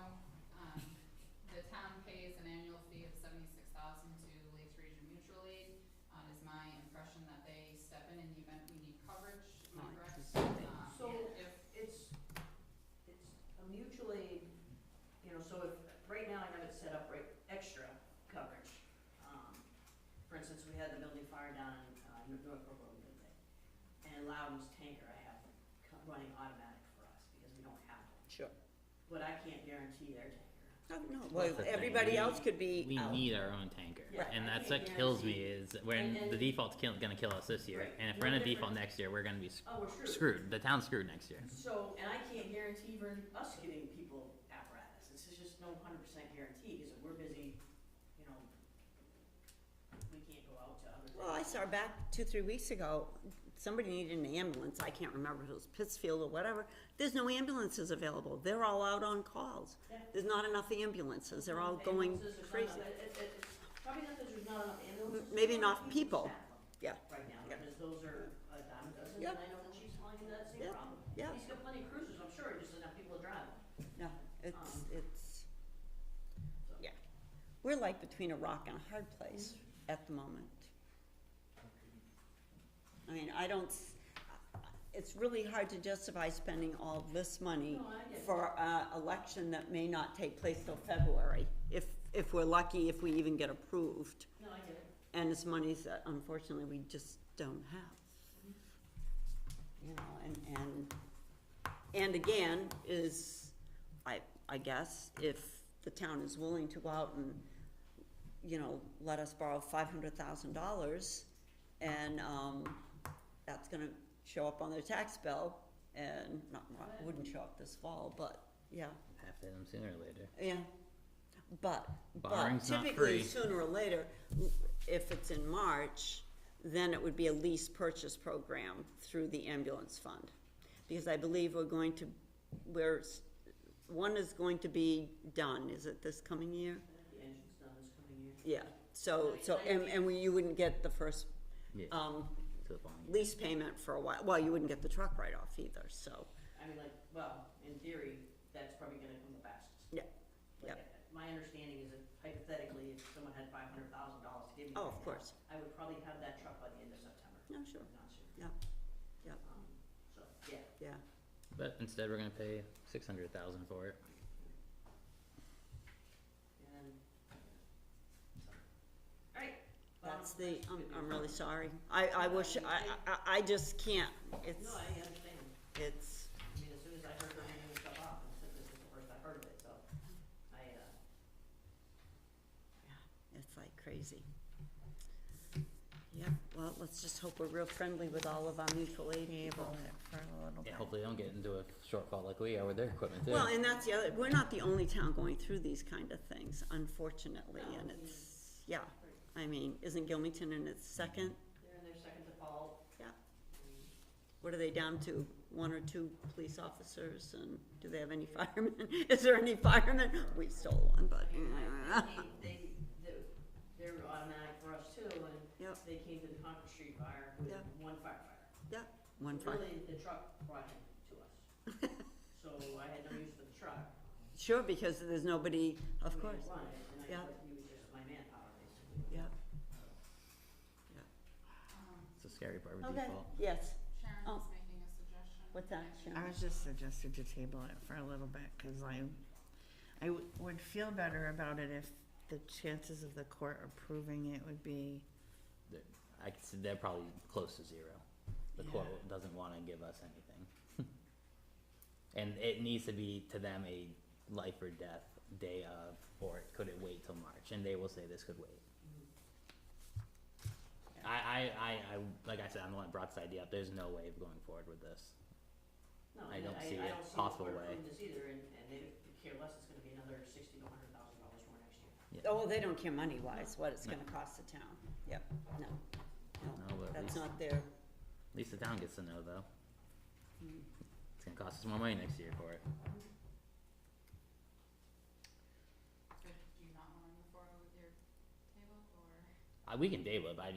the town pays an annual fee of $76,000 to Lakes Region Mutual Aid. It is my impression that they step in the event we need coverage, am I Right. correct? So, If, it's a mutual aid, so if, right now I have it set up extra coverage. For instance, we had the building fire down in North Brook Road the other day. And Loudon's tanker I have running automatic for us, because we don't have one. Sure. But I can't guarantee their tanker. Oh, no, That's well, the thing. everybody else could be We out. need our own tanker, Yeah, and I that's can't what kills me guarantee- is when and- the default's gonna kill us this year, Right. and if No we're in a different. default next year, we're gonna be Oh, we're screwed. screwed. The town's screwed next year. So, and I can't guarantee even us getting people apparatus, this is just no 100% guarantee, because if we're busy, we can't go out to other. Well, I saw back 2-3 weeks ago, somebody needed an ambulance, I can't remember if it was Pittsfield or whatever, there's no ambulances available, they're all out on calls. Yeah. There's not enough ambulances, they're all going Ambulances, there's crazy. not enough- it's probably not that there's not enough ambulances. Maybe there's not enough enough people. to staff them Yeah, right now, Yeah. because those are a dime a dozen, Yeah. and I know the chief's telling you that same Yeah. problem. Yeah. He's got plenty of cruisers, I'm sure, just enough people to drive them. no, it's, So. yeah. We're like between a rock and a hard place at the moment. I mean, it's really hard to justify spending all this money No, I get it. for a election that may not take place till February, if we're lucky, if we even get approved. No, I get it. And it's monies that unfortunately we just don't have. You know, and again, I guess, if the town is willing to go out and, you know, let us borrow $500,000, and, that's gonna show up on their tax bill, and it wouldn't show up this fall, but, yeah, Have to hit them sooner or later. yeah. But Borrowing's not typically, free. sooner or later, if it's in March, then it would be a lease purchase program through the ambulance fund. Because I believe one is going to be done, is it this coming year? The engine's done this coming year. Yeah, you wouldn't get the first, Yeah. To the following year. lease payment for a while, well, you wouldn't get the truck write-off either, so, I mean, like, well, in theory, that's probably gonna come the fastest. yeah, Like, yeah. my understanding is that hypothetically, if someone had $500,000 to give me. Oh, right of now, course. I would probably have that truck by the end of September. No, sure. if Not sooner. Yeah, yeah. So, yeah. yeah. But instead, we're gonna pay 600,000 for it. And, alright. That's I'm really sorry. I wish, I just can't, it's, No, I understand. it's, I mean, as soon as I heard her name and stuff off, and since this is the first I heard of it, so, yeah, it's like crazy. Yeah, well, let's just hope we're real friendly with all of our mutual aid people. Table it for a little Yeah, bit. hopefully they don't get into a shortfall like we are with their equipment too. Well, and that's the other, we're not the only town going through these kind of things, unfortunately, and it's, yeah. I mean, isn't Gilmington in its second? they're in their second default. Yeah. and What are they down to? 1 or 2 police officers, and do they have any firemen? Is there any firemen? We stole one, but. I mean, they're automatic for us too, and Yep, they came to the Concord Street fire with Yeah. one firefighter. yeah, one fire. Really, the truck brought him to us. So I had no use for the truck. Sure, because there's nobody, of We course, didn't run it, and Yeah. I thought he was just my manpower, basically. yeah. It's the scary part with Okay, default. yes, Sharon Oh. was making a suggestion. what's that, I Sharon? was just suggested to table it for a little bit, cause I would feel better about it if the chances of the court approving it would be, I could see they're probably close to 0. The Yeah. court doesn't want to give us anything. And it needs to be to them a life or death day of, or could it wait till March? And they will say this could wait. I like I said, I'm the one that brought this idea up. There's no way of going forward with this. No, I and don't see I a don't see possible the court way. approving this either, and they care less, it's gonna be another $60,000 to $100,000 more next year. Oh, they don't care money-wise, what it's No. gonna cost the town. Yep, no, No, but at that's least, not their, at least the town gets to know though. mm, It's gonna cost us more money next year for it. So do you not wanna move forward with your table, or? We can table it, but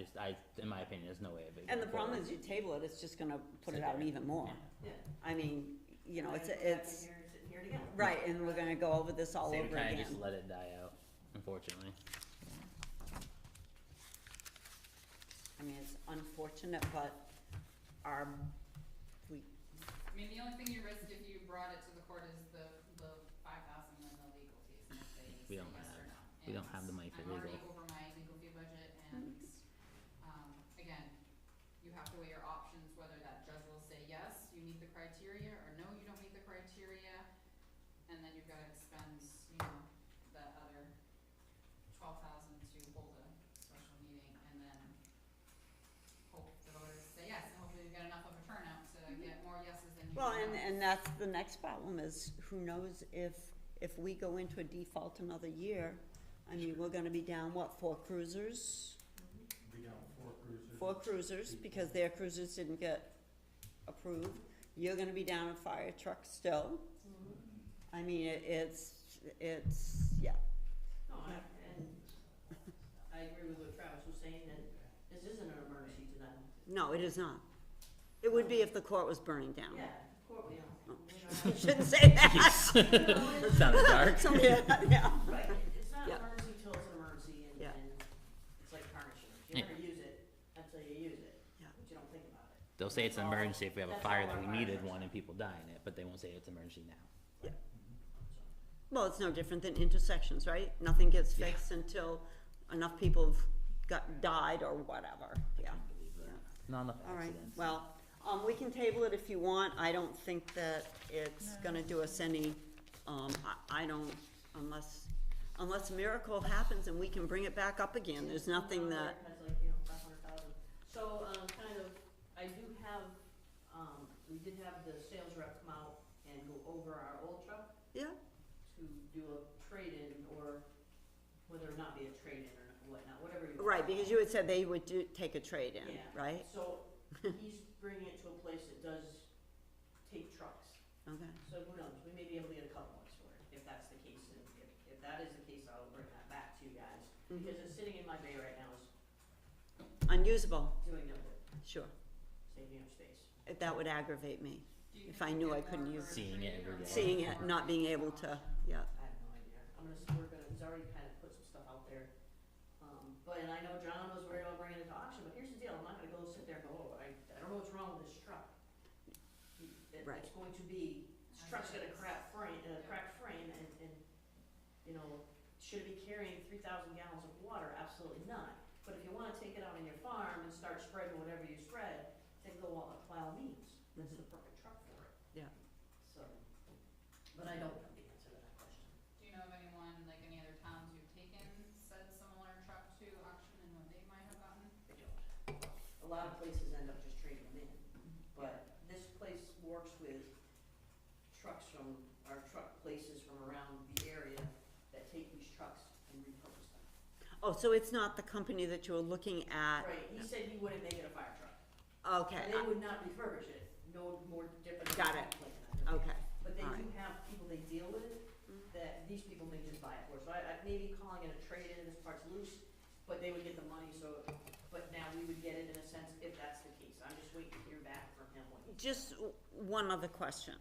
in my opinion, there's no way of it. and the going problem forward. is you table it, it's just gonna put Sit it out there. even more. Yeah. Yeah. I mean, you know, Now it's, you're back in it's, here and sitting here again. right, and we're gonna go over this all So over we kinda again. just let it die out, unfortunately. I mean, it's unfortunate, but I mean, the only thing you risk if you brought it to the court is the 5,000 and the legal fees, and if they We say don't yes have- or no. we don't have the money for I'm already legal. over my legal fee budget, and, again, you have to weigh your options, whether that judge will say, yes, you meet the criteria, or no, you don't meet the criteria, and then you've gotta expend, that other 12,000 to hold a special meeting, and then hope the voters say yes, and hopefully you get enough of a turnout to get more yeses than you Well, do no's. and that's the next problem is, who knows if we go into a default another year, I mean, we're gonna be down, what, 4 cruisers? Be down 4 cruisers. 4 cruisers, because their cruisers didn't get approved. You're gonna be down a fire truck still. I mean, it's, yeah, No, and I agree with what Travis was saying, that this isn't an emergency to them. no, it is not. It would be if the court was burning down. Yeah, court, Oh. we You shouldn't say that. Sounded dark. So, yeah, Right, it's not Yeah. an emergency till it's an emergency, Yeah. and it's like car insurance, you're Yeah. gonna use it until you use it, Yeah. but you don't think about it. They'll say it's an emergency if we have a That's fire all that our we fire needed trucks one are. and people die in it, but they won't say it's an emergency now. Well, it's no different than intersections, right? Nothing gets Yeah. fixed until enough people have died or whatever, yeah. Not enough All right, accidents. well, we can table it if you want, I don't think that it's gonna do us any, I don't, unless a miracle happens and we can bring it back up again, there's nothing that, Has like, you know, 500,000. So, kind of, I do have, we did have the sales rep come out and go over our old truck yeah, to do a trade-in, or whether or not be a trade-in or whatnot, whatever you. right, because you had said they would take a trade-in, Yeah. right? So, he's bringing it to a place that does take trucks. Okay, So who knows, we may be able to get a couple bucks for it, if that's the case, and if that is the case, I'll bring that back to you guys. Mhm. Because it's sitting in my bay right now, is unusable, doing no good, sure, saving up space. that would aggravate me, Do you if think I you'd knew get I couldn't more use for a Seeing it trade-in every or day. more seeing it, for not being able to, yeah, I have no idea. We're gonna, he's already kind of put some stuff out there. And I know John was worried about bringing it to auction, but here's the deal, I'm not gonna go sit there and go, oh, I don't know what's wrong with this truck. Right. It's going to be, this truck's got a cracked frame, and, you know, should it be carrying 3,000 gallons of water? Absolutely not. But if you wanna take it out on your farm and start spreading whatever you spread, then go by all means. That's the perfect truck for it. yeah. So, but I don't know the answer to that question. Do you know of anyone, like any other towns who've taken said similar truck to auction and what they might have gotten? I don't. A lot of places end up just trading them in, but this place works with trucks from, or truck places from around the area that take these trucks and repurpose them. Oh, so it's not the company that you were looking at? Right, he said he wouldn't make it a fire truck. Okay, They would not refurbish it, no more different. than Got a it. plan, I think. okay, But they all do right. have people they deal with, that these people may just buy it for, so I maybe calling it a trade-in, this part's loose, but they would get the money, so, but now we would get it in a sense if that's the case, I'm just waiting to hear back from him when he. Just one other question.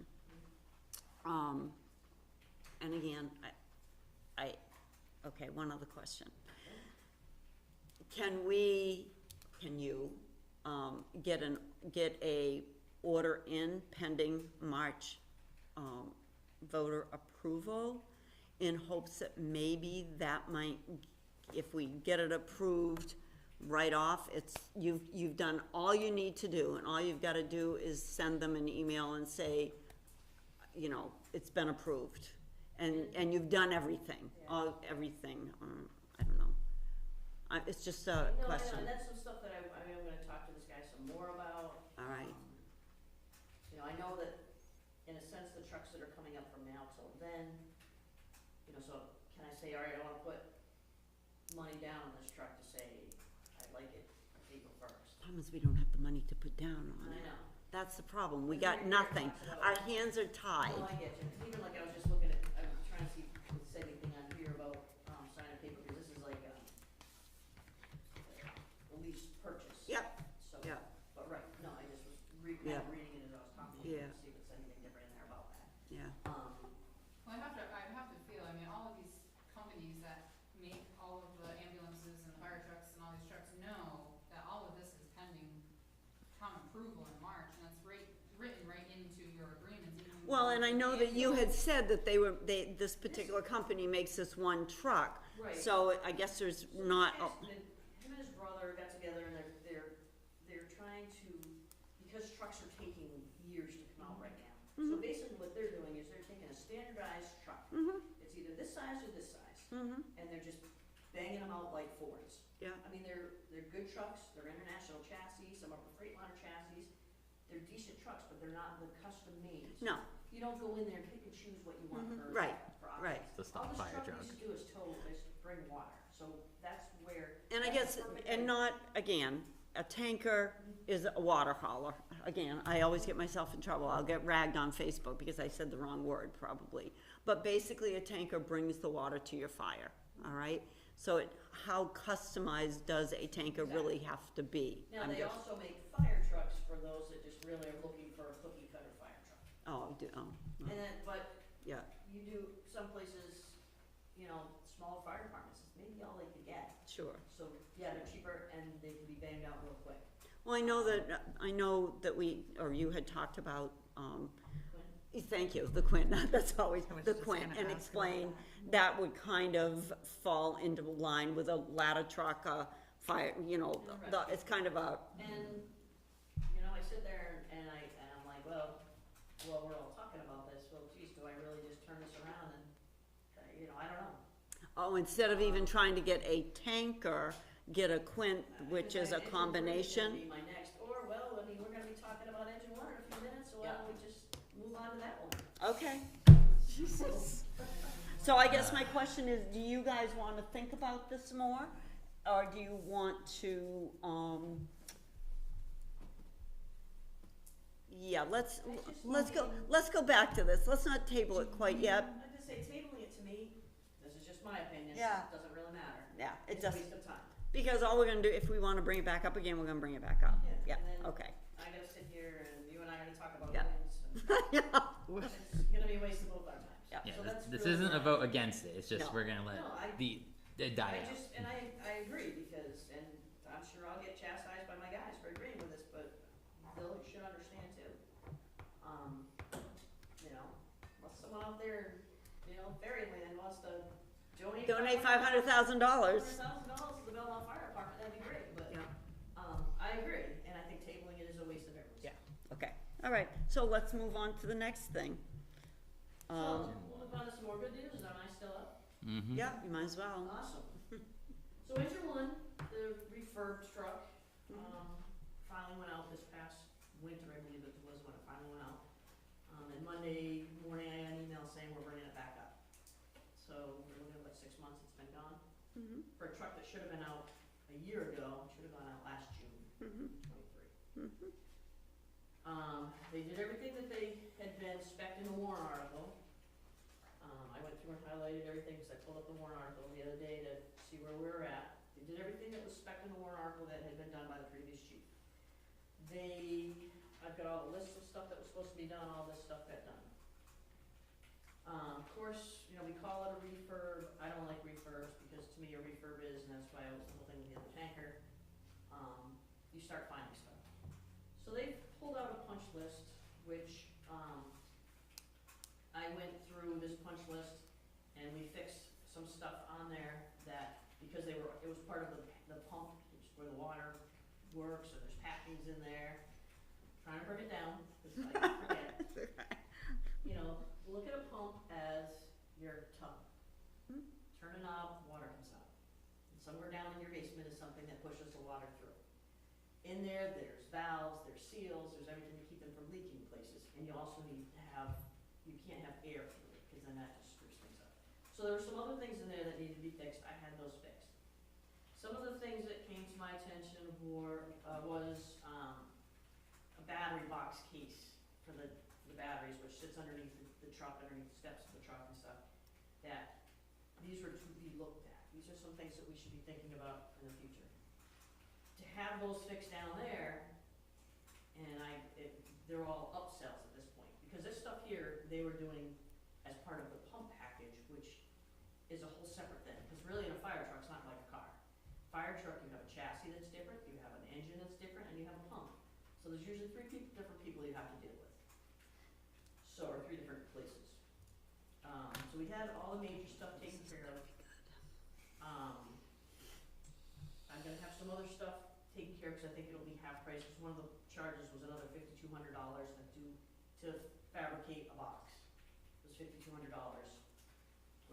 And again, okay, one other question. Can you, get a order in pending March, voter approval in hopes that maybe that might, if we get it approved right off, you've done all you need to do, and all you've gotta do is send them an email and say, you know, it's been approved, and you've done everything, everything, I don't know. It's just a question. No, and that's some stuff that I'm gonna talk to this guy some more about. All right, You know, I know that, in a sense, the trucks that are coming up from now till then, you know, so can I say, all right, I wanna put money down on this truck to say, I like it, April 1st. problem is we don't have the money to put down on I it. know. That's the problem, we got nothing, our hands are tied. No, I get you. Even like I was just looking at, I was trying to see if it said anything on here about, signing paper, because this is like, a lease purchase. Yep, So, yep. but right, no, I just was kind Yeah. of reading it as I was talking to you, Yeah. to see if it said anything different in there about that. Yeah, Well, I'd have to feel, I mean, all of these companies that make all of the ambulances and fire trucks and all these trucks know that all of this is pending town approval in March, and that's written right into your agreements. even when well, and I know that you had ambulance- said that this particular company makes this one truck, Right. so I guess there's not, Him and his brother got together and they're trying to, because trucks are taking years to come out right now. So basically what they're doing is they're taking a standardized truck. It's either this size or this size. And they're just banging them out like Fords. yeah, I mean, they're good trucks, they're international chassis, some are Freightliner chassis. They're decent trucks, but they're not the custom made. no, You don't go in there and pick and choose what you want for. right, for options. right. It's a stock fire All truck. this truck needs to do is tow, is bring water, so that's where. And I that's guess, the perfect and way- not, again, a tanker is a water hauler. Again, I always get myself in trouble. I'll get ragged on Facebook because I said the wrong word probably. But basically, a tanker brings the water to your fire, all right? So how customized does a tanker really have to be? Now, I'm they just- also make fire trucks for those that just really are looking for a cookie cutter fire truck. And then, but yeah, you do, some places, you know, smaller fire departments, it's maybe all they could get. sure. So, yeah, they're cheaper and they can be banged out real quick. Well, I know that we, or you had talked about, thank you, the Quint, that's always, I was the just Quint, gonna and ask explain about that would kind of fall into line with a ladder truck, a fire, it's kind of a, And, I sit there and I'm like, well, we're all talking about this, well, geez, do I really just turn this around and, I don't know. oh, instead of even trying to get a tanker, get a Quint, which is a Engine one combination. would be my next, or, well, we're gonna be talking about engine one in a few minutes, so why don't we just move on to that one? Okay. Jesus. So I guess my question is, do you guys wanna think about this more? Or do you want to, yeah, let's go back to this, let's not table it quite yet. I just say tabling it to me, this is just my opinion, Yeah. it doesn't really matter. Yeah, it It's a does, waste of time. because all we're gonna do, if we wanna bring it back up again, we're gonna bring it back up. Yeah, And then okay. I gotta sit here and you and I are gonna talk about Yeah. things, Yeah. and it's gonna be a waste of both our times. Yeah. Yeah, So that's this really isn't a where vote against it, it's just No. we're gonna let No, it die I out. just, and I agree, because, and I'm sure I'll get chastised by my guys for agreeing with this, but Bill, you should understand too. Unless someone out there, fairyland wants to Donate $500,000. $500,000 to the Belmont Fire Department, that'd be great, but, Yeah. I agree, and I think tabling it is a waste of everyone's. Yeah. Okay, all right, so let's move on to the next thing. So, we'll move on to some more good news, am I still up? Mm-hmm. Yeah, you might as well. Awesome. So engine one, the refurbed truck, finally went out this past winter, I believe it was when it finally went out. And Monday morning, I got an email saying we're bringing it back up. So we're looking at 6 months it's been gone. Mhm. For a truck that should have been out a year ago, should have gone out last June, Mhm. 23. Mhm. They did everything that they had been spec'd in the warrant article. I went through and highlighted everything, because I pulled up the warrant article the other day to see where we were at. They did everything that was spec'd in the warrant article that had been done by the previous chief. I've got all the lists of stuff that was supposed to be done, all this stuff got done. Of course, we call it a refurb, I don't like refurbs, because to me a refurb is, and that's why I was the whole thing with the other tanker, you start finding stuff. So they pulled out a punch list, which, I went through this punch list, and we fixed some stuff on there that, because it was part of the pump, which is where the water works, and there's packings in there. Trying to break it down, because I can forget. Look at a pump as your tub. Turn a knob, water comes out. And somewhere down in your basement is something that pushes the water through. In there, there's valves, there's seals, there's everything to keep them from leaking places. And you also need to you can't have air through it, because then that just screws things up. So there were some other things in there that needed to be fixed. I had those fixed. Some of the things that came to my attention was a battery box case for the batteries, which sits underneath the truck, underneath the steps of the truck and stuff, that these were to be looked at. These are some things that we should be thinking about in the future. To have those fixed down there, and they're all upsells at this point, because this stuff here, they were doing as part of the pump package, which is a whole separate thing, because really in a fire truck, it's not like a car. Fire truck, you have a chassis that's different, you have an engine that's different, and you have a pump. So there's usually three different people you have to deal with. Or 3 different places. So we had all the major stuff taken care of. I'm gonna have some other stuff taken care of, because I think it'll be half price, because one of the charges was another $5,200 to fabricate a box. It was $5,200,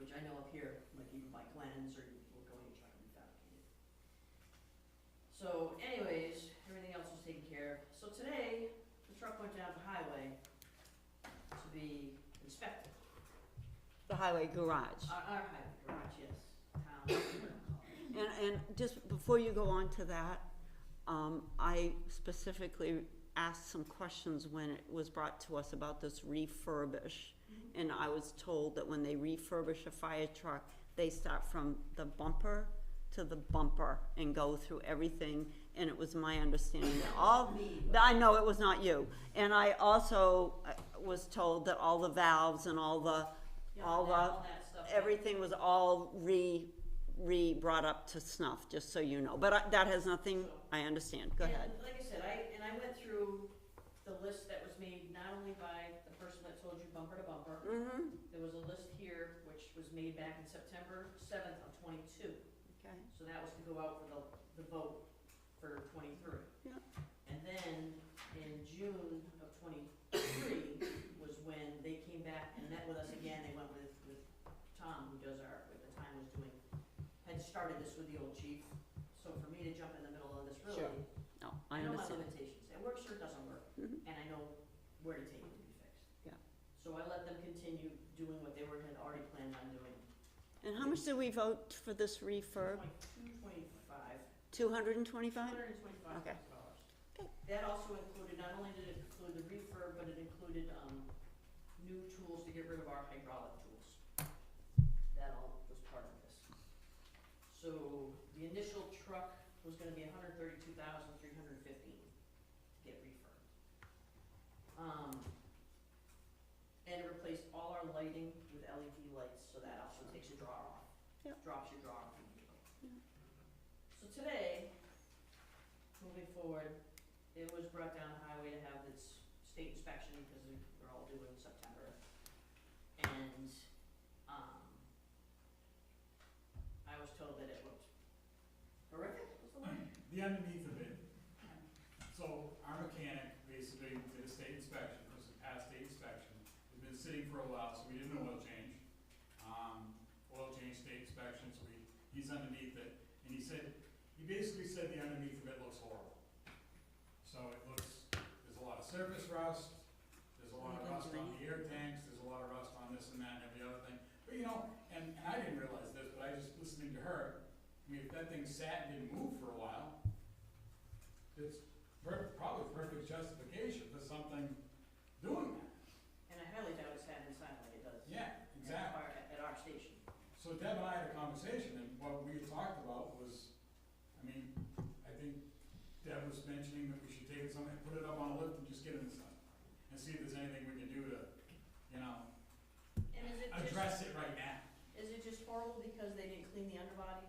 which I know up here, like even by Glenn's or Laconian truck can be fabricated. So anyways, everything else was taken care of. So today, the truck went down to highway to be inspected. The highway garage. Our highway garage, yes, town. And just before you go on to that, I specifically asked some questions when it was brought to us about this refurbish. And I was told that when they refurbish a fire truck, they start from the bumper to the bumper and go through everything. And it was my understanding that I know it was not you. And I also was told that all the valves and all that stuff. everything was all brought up to snuff, just so you know, but that has nothing, I understand, go And ahead. like I said, I went through the list that was made not only by the person that told you bumper to bumper. Mm-hmm, There was a list here, which was made back in September 7th of '22. okay, So that was to go out for the vote for '23. yeah, And then in June of '23 was when they came back and met with us again. They went with Tom, who does our, at the time was doing, had started this with the old chief. So for me to jump in the middle of this, really, Sure. No, I know my understand. limitations. It works or it doesn't work, Mhm. and I know where to take it to be fixed. Yeah. So I let them continue doing what they had already planned on doing. And how much did we vote for this refurb? 225. $225? $225. Okay. Okay. That also included, not only did it include the refurb, but it included, new tools to get rid of our hydraulic tools. That all was part of this. So the initial truck was gonna be $132,315 to get refurbed. And it replaced all our lighting with LED lights, so that also takes your draw off. Yep. Drops your draw off immediately. So today, moving forward, it was brought down to highway to have its state inspection because we're all due in September. And, I was told that it looked horrific, was the word? The underneath of it, so our mechanic basically did a state inspection, because it passed state inspection. It's been sitting for a while, so we did an oil change. State inspection, so he's underneath it, and he basically said the underneath of it looks horrible. So it looks, there's a lot of surface rust, there's a lot of rust on the air tanks, there's a lot of rust on this and that and every other thing. But and I didn't realize this, but I just listening to her, I mean, if that thing sat and didn't move for a while, it's probably perfect justification for something doing that. And I highly doubt it's had inside like it does. Yeah, exactly. At our station. So Deb and I had a conversation, and what we had talked about was, I think Deb was mentioning that we should take it somewhere, put it up on a lift and just get it inside. And see if there's anything we can do to, And is it address it right now. Is it just horrible because they didn't clean the underbody?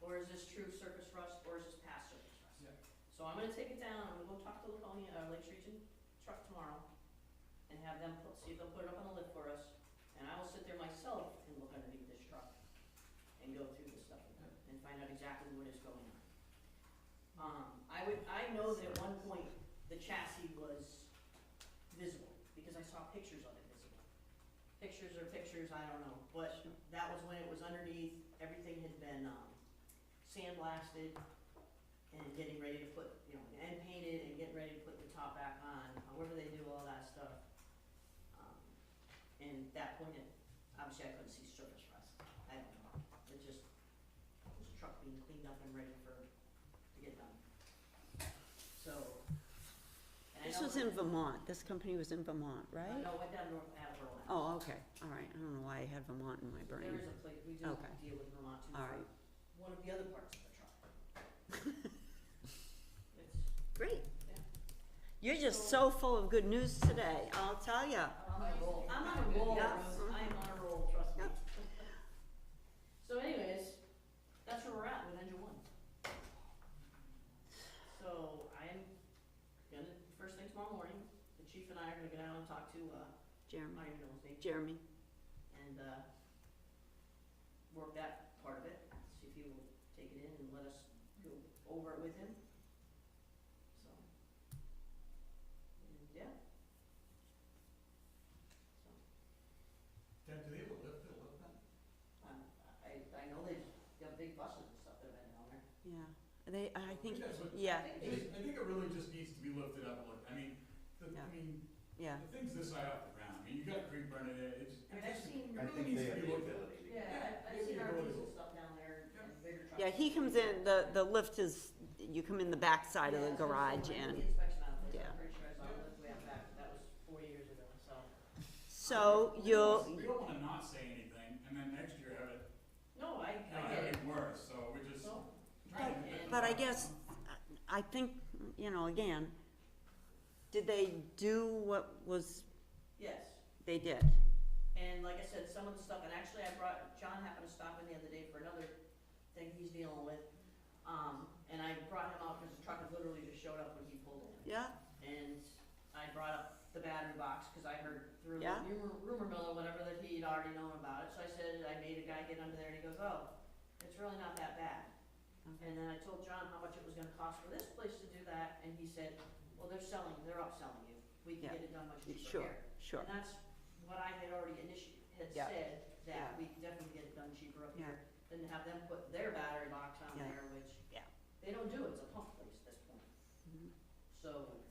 Or is this true surface rust, or is this past surface rust? Yeah. So I'm gonna take it down, I'm gonna go talk to Laconia, Lakes Region Truck tomorrow, and have them see if they'll put it up on the lift for us, and I will sit there myself and look underneath this truck, and go through this stuff and find out exactly what is going on. I know that at one point, the chassis was visible, because I saw pictures of it visible. Pictures are pictures, I don't know, but that was when it was underneath, everything had been, sandblasted, and getting ready to put, and painted, and getting ready to put the top back on, however they do all that stuff. And at that point, obviously I couldn't see surface rust, I don't know, it just was a truck being cleaned up and ready to get done. So, and I This know was in Vermont, this company was in Vermont, right? No, it went down north Attleboro. Oh, okay, all right, I don't know why I had Vermont in my brain. There is a place, we do Okay. deal with Vermont too, All for right. one of the other parts of the truck. It's, Great. yeah. You're just so full of good news today, I'll tell ya. I'm on a roll. I'm on a roll, Yeah. Rose. I am on a roll, trust me. Yep. So anyways, that's where we're at with engine one. So I am gonna, first thing tomorrow morning, the chief and I are gonna get out and talk to, I Jeremy, don't even know his name, Jeremy, and, work that part of it, see if he will take it in and let us go over it with him. So, and yeah. So. Deb, do they have a lift that'll lift that? I know they've got big buses and stuff that have been down there. yeah, I think, That's what- yeah, I think it really just needs to be lifted up a little, Yeah. the yeah, thing's this high off the ground, you got a creek burner there, it I've seen, really needs to be looked at. I've seen our diesel stuff down there and bigger trucks. yeah, he comes in, the lift is, you come in the back side of the garage and, The inspection outfit, yeah. I'm pretty sure I saw the lift way out back, but that was 4 years ago, so. so you'll, We don't wanna not say anything, and then next year have it, No, I have get it. it worse, so we're just So, trying to. but I guess, I think, again, did they do what was, yes, they did? and like I said, some of the stuff, and actually John happened to stop in the other day for another thing he's dealing with. And I brought him out because the truck had literally just showed up when he pulled in. Yeah, And I brought up the battery box, cause I heard through Yeah. rumor mill or whatever that he'd already known about it, so I said, I made a guy get under there, and he goes, oh, it's really not that bad. Okay. And then I told John how much it was gonna cost for this place to do that, and he said, well, they're upselling you, we can Yeah. get it done much cheaper sure, here. sure. And that's what I had already had Yeah. said, Yeah. that we can definitely get it done cheaper up Yeah. here, than to have them put their battery box on Yeah. there, which Yeah. they don't do, it's a pump place at this point. Mhm. So,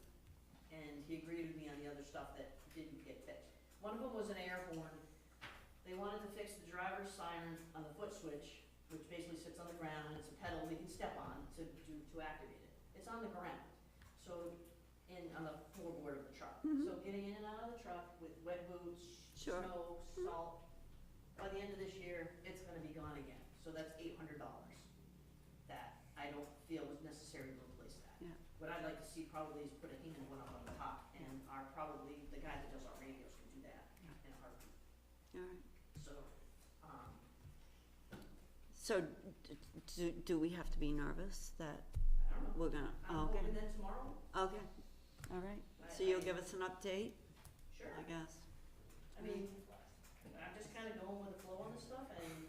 and he agreed with me on the other stuff that didn't get fixed. One of them was an air horn. They wanted to fix the driver's siren on the foot switch, which basically sits on the ground, and it's a pedal we can step on to activate it. It's on the ground, so, on the floorboard of the truck. Mhm. So getting in and out of the truck with wet boots, Sure. snow, salt, by the end of this year, it's gonna be gone again. So that's $800 that I don't feel was necessary to replace that. Yeah. What I'd like to see probably is put a Hinman one up on the top, and the guy that does our radios can do that in a heartbeat. All right. So, So, do we have to be nervous that I don't know. we're gonna, I'm okay, hoping then tomorrow, okay, all right. So you'll give us an update, sure. I guess? I mean, I'm just kinda going with the flow on this stuff and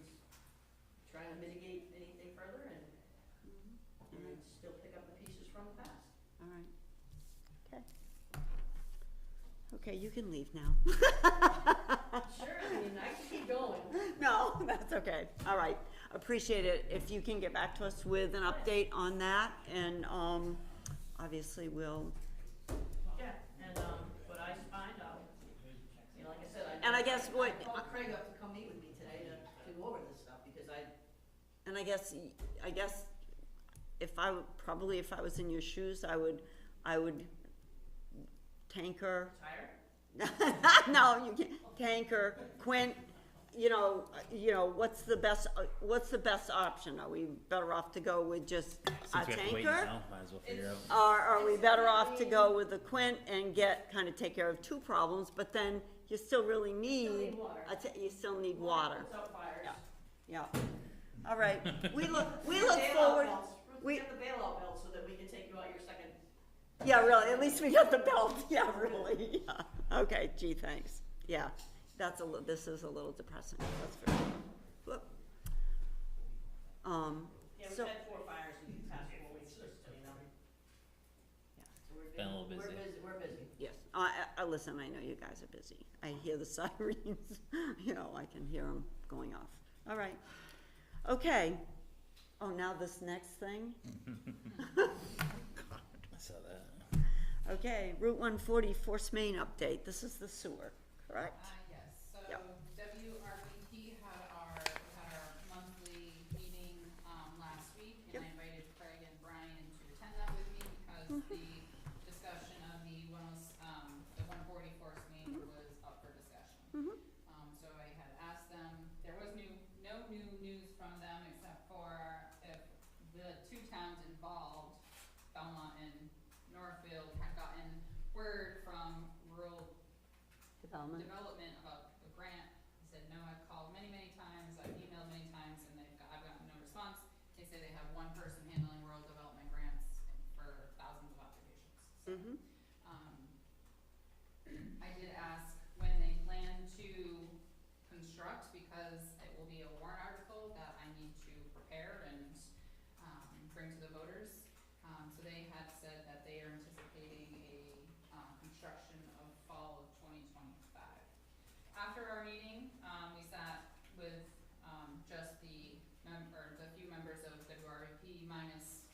trying to mitigate anything further and still pick up the pieces from the past. All right, okay. Okay, you can leave now. Sure, I mean, I can keep going. No, that's okay, all right, appreciate it, if you can get back to us with an update on that, and, obviously we'll, Yeah, and, what I find out, like I said, And I guess what- I called Craig up to come meet with me today to go over this stuff, because and I guess if I was in your shoes, I would tanker, tired. no, you can't, tanker, Quint, what's the best option? Are we better off to go with just a Since we have to wait tanker? now, might as well figure It's- out. Or are we better off to go with the Quint and take care of two problems, but then you still really need, water. you still need water, Puts out fires. yeah. All right, we look Bailout forward, belts. we- Get the bailout belt so that we can take you out your second. yeah, really, at least we got the belt, yeah, really, yeah. Okay, gee, thanks, yeah, this is a little depressing, that's for sure. Whoop. Yeah, we've So, had 4 fires in the past 4 weeks, just so you know. Yeah. So Been a little busy. We're busy. yes, listen, I know you guys are busy, I hear the sirens, I can hear them going off, all right. Okay, oh, now this next thing, I saw that. okay, Route 140 Force Main update, this is the sewer, correct? Yes, so Yep. WRVP had our monthly meeting, last week, Yep. and I invited Craig and Brian to attend that with me, because the discussion of the 140 Force Main was up for discussion. Mhm. So I had asked them, there was no new news from them, except for if the 2 towns involved, Belmont and Northfield, had gotten word from rural Development, development about the grant. I said, no, I've called many, many times, I've emailed many times, and I've gotten no response. They say they have one person handling rural development grants for thousands of applications. So, mhm, I did ask when they plan to construct, because it will be a warrant article that I need to prepare and, bring to the voters. So they had said that they are anticipating a, construction of fall of 2025. After our meeting, we sat with, just the few members of WRVP minus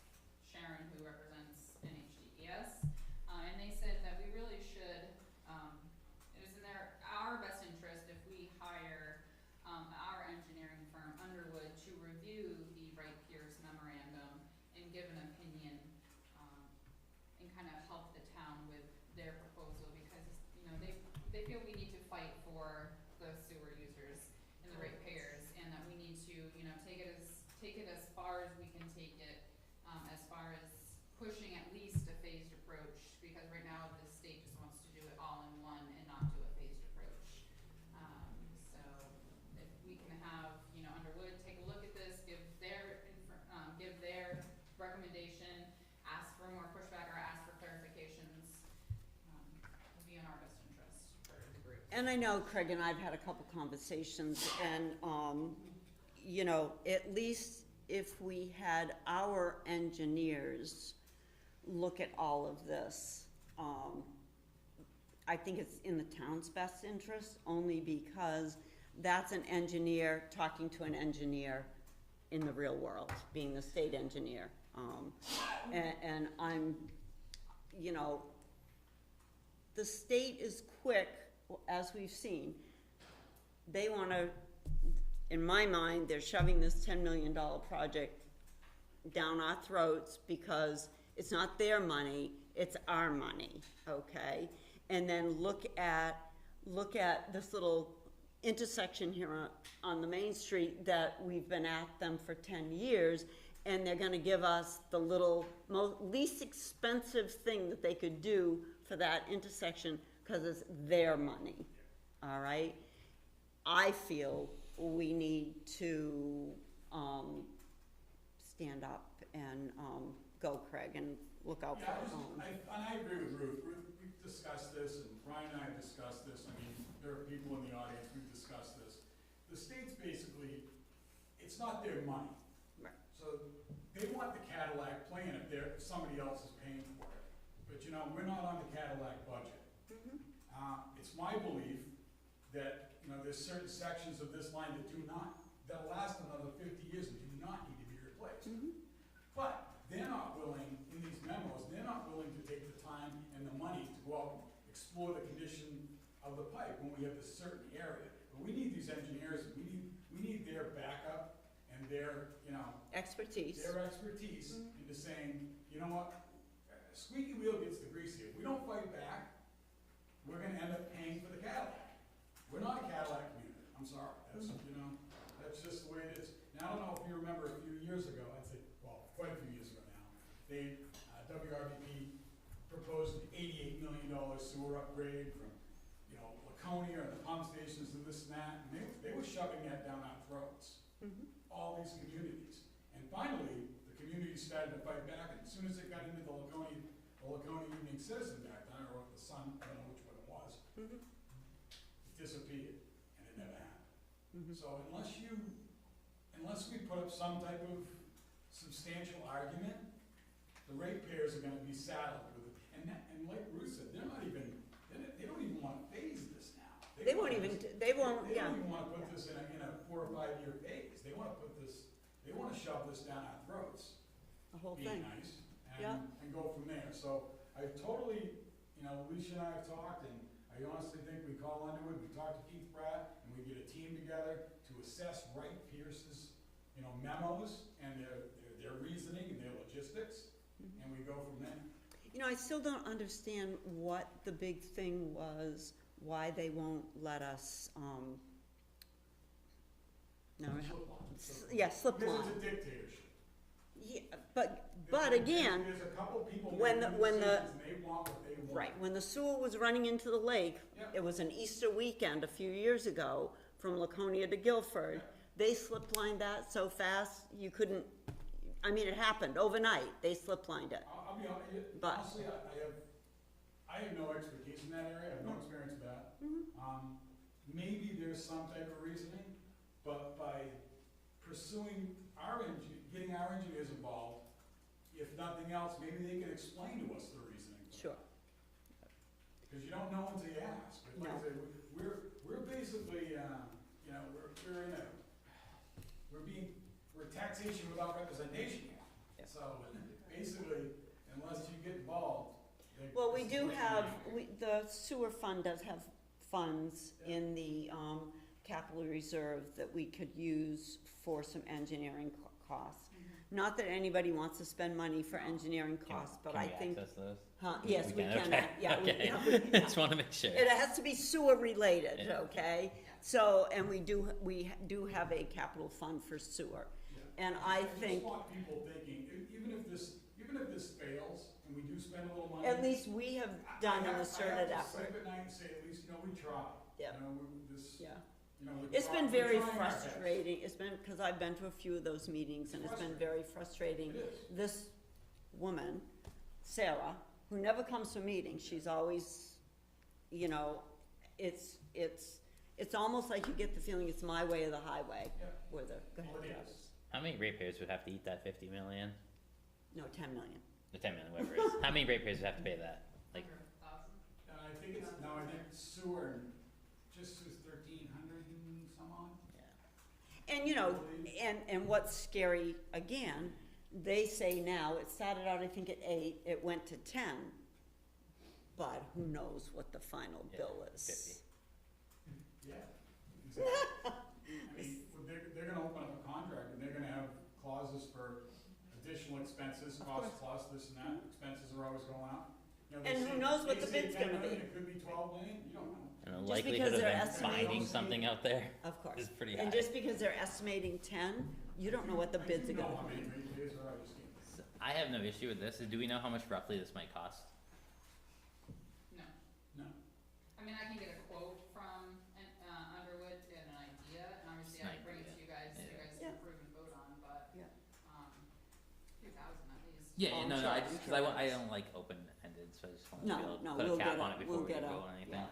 Sharon, who represents NHDES. And they said that we really should, it is in our best interest if we hire, our engineering firm, Underwood, to review the Wright Pierce memorandum and give an opinion, and kind of help the town with their proposal, because, they feel we need to fight for the sewer users and the ratepayers, and that we need to, take it as far as we can take it, as far as pushing at least a phased approach, because right now the state just wants to do it all in one and not do a phased approach. So if we can have, Underwood take a look at this, give their And I know Craig and I've had a couple conversations, and, you know, at least if we had our engineers look at all of this, I think it's in the town's best interest, only because that's an engineer talking to an engineer in the real world, being the state engineer. And I'm, you know, the state is quick, as we've seen. They wanna, in my mind, they're shoving this $10 million project down our throats because it's not their money, it's our money, okay? And then look at this little intersection here on the main street that we've been at them for 10 years, and they're gonna give us the least expensive thing that they could do for that intersection, cause it's their money, all right? I feel we need to, stand up and, go, Craig, and look out for our own. I agree with Ruth. We've discussed this, and Brian and I have discussed this. I mean, there are people in the audience, we've discussed this. The state's basically, it's not their money. Right. So they want the Cadillac plan if somebody else is paying for it. But you know, we're not on the Cadillac budget. It's my belief that, you know, there's certain sections of this line that'll last another 50 years and do not need to be replaced. But they're not willing, in these memos, they're not willing to take the time and the money to go out and explore the condition of the pipe when we have this certain area. But we need these engineers, we need their backup and their, you know, Expertise. their expertise into saying, you know what, squeaky wheel gets the grease here. If we don't fight back, we're gonna end up paying for the Cadillac. We're not a Cadillac community, I'm sorry, that's, you know, that's just the way it is. Now, I don't know if you remember a few years ago, I'd say, well, quite a few years ago now, WRVP proposed an $88 million sewer upgrade from, you know, Laconia and the pump stations and this and that, and they were shoving that down our throats. All these communities. And finally, the communities started to fight back, and as soon as it got into the Laconia Evening Citizen back then, or the Sun, I don't know which one it was, it disappeared, and it never happened. So unless we put up some type of substantial argument, the ratepayers are gonna be saddled with it. And like Ruth said, they don't even wanna phase this now. They don't even wanna put this in a 4 or 5 year phase. They wanna shove this down our throats. The whole Be thing. nice, Yeah. and go from there. So I totally, you know, Alicia and I have talked, and I honestly think we call Underwood, we talk to Keith Pratt, and we get a team together to assess Wright Pierce's, you know, memos and their reasoning and their logistics, and we go from there. You know, I still don't understand what the big thing was, why they won't let us, slip Because line. it's a dictatorship. Yeah, but again, There's a couple people when making the- decisions, and they want what they want. right, when the sewer was running into the lake, Yep. it was an Easter weekend a few years ago, from Laconia to Guilford. They slip lined that so fast, you couldn't, I mean, it happened overnight, they slip lined it. I'll be honest, But- honestly, I have no expertise in that area, I have no experience with that. Maybe there's some type of reasoning, but by pursuing getting our engineers involved, if nothing else, maybe they can explain to us the reasoning. Sure. Because you don't know until you ask. But like I No. said, we're basically, you know, we're taxation without representation here. Yeah. So basically, unless you get involved. Well, we do have, the sewer fund does have funds in the, capital reserve that we could use for some engineering costs. Not that anybody wants to spend money for engineering costs, but I think, access those? yes, we can, okay. yeah, we, Okay. yeah, Just wanna make sure. it has to be sewer related, Yeah. okay? So, and we do have a capital fund for sewer. Yeah. And I just think, want people thinking, even if this fails, and we do spend a little money. at least we have done an asserted I have to effort. sleep at night and say, at least, you know, we tried. Yeah. You know, Yeah. you know, we It's tried- been we're very trying our best. frustrating, it's been, because I've been to a few of those meetings, and it's been very frustrating. It is. This woman, Sarah, who never comes to meetings, she's always, you know, it's almost like you get the feeling it's my way or the highway, Yeah. or the, go ahead, Well, it Travis. is. How many ratepayers would have to eat that 50 million? No, 10 million. The 10 million, whatever it is. How many ratepayers would have to pay that? Like, 100,000. I think it's, no, I think sewer just was 1,300 and some odd. yeah. And, you know, and what's scary, again, they say now, it started out, I think, at 8, it went to 10, but who knows what the final Yeah, bill is. 50. Yeah, exactly. I mean, they're gonna open up a contract and they're gonna have clauses for additional expenses, Of cost course. plus, this and that, expenses are always going up. You know, they And who say- knows what they the say bid's 10 gonna be. million, It could be 12 million, you don't know. And the Just likelihood because of they're them estimating- finding something out there Of course. is pretty high. And just because they're estimating 10, you don't know what the bids are I do know gonna how be. many ratepayers are, I just can't. So, I have no issue with this. Do we know how much roughly this might cost? No. No. I mean, I can get a quote from, Underwood to get an idea, and obviously I Just an can bring it to you guys, idea. you guys Yeah. can approve and vote on, but, Yeah. 2,000 at least. Yeah, Oh, I'm no, sure, no, I I'm just, cause sure I it is. don't like open-ended, so I just wanted to No, be able no, to put we'll a cap get on it before we'll we get vote on anything. yeah.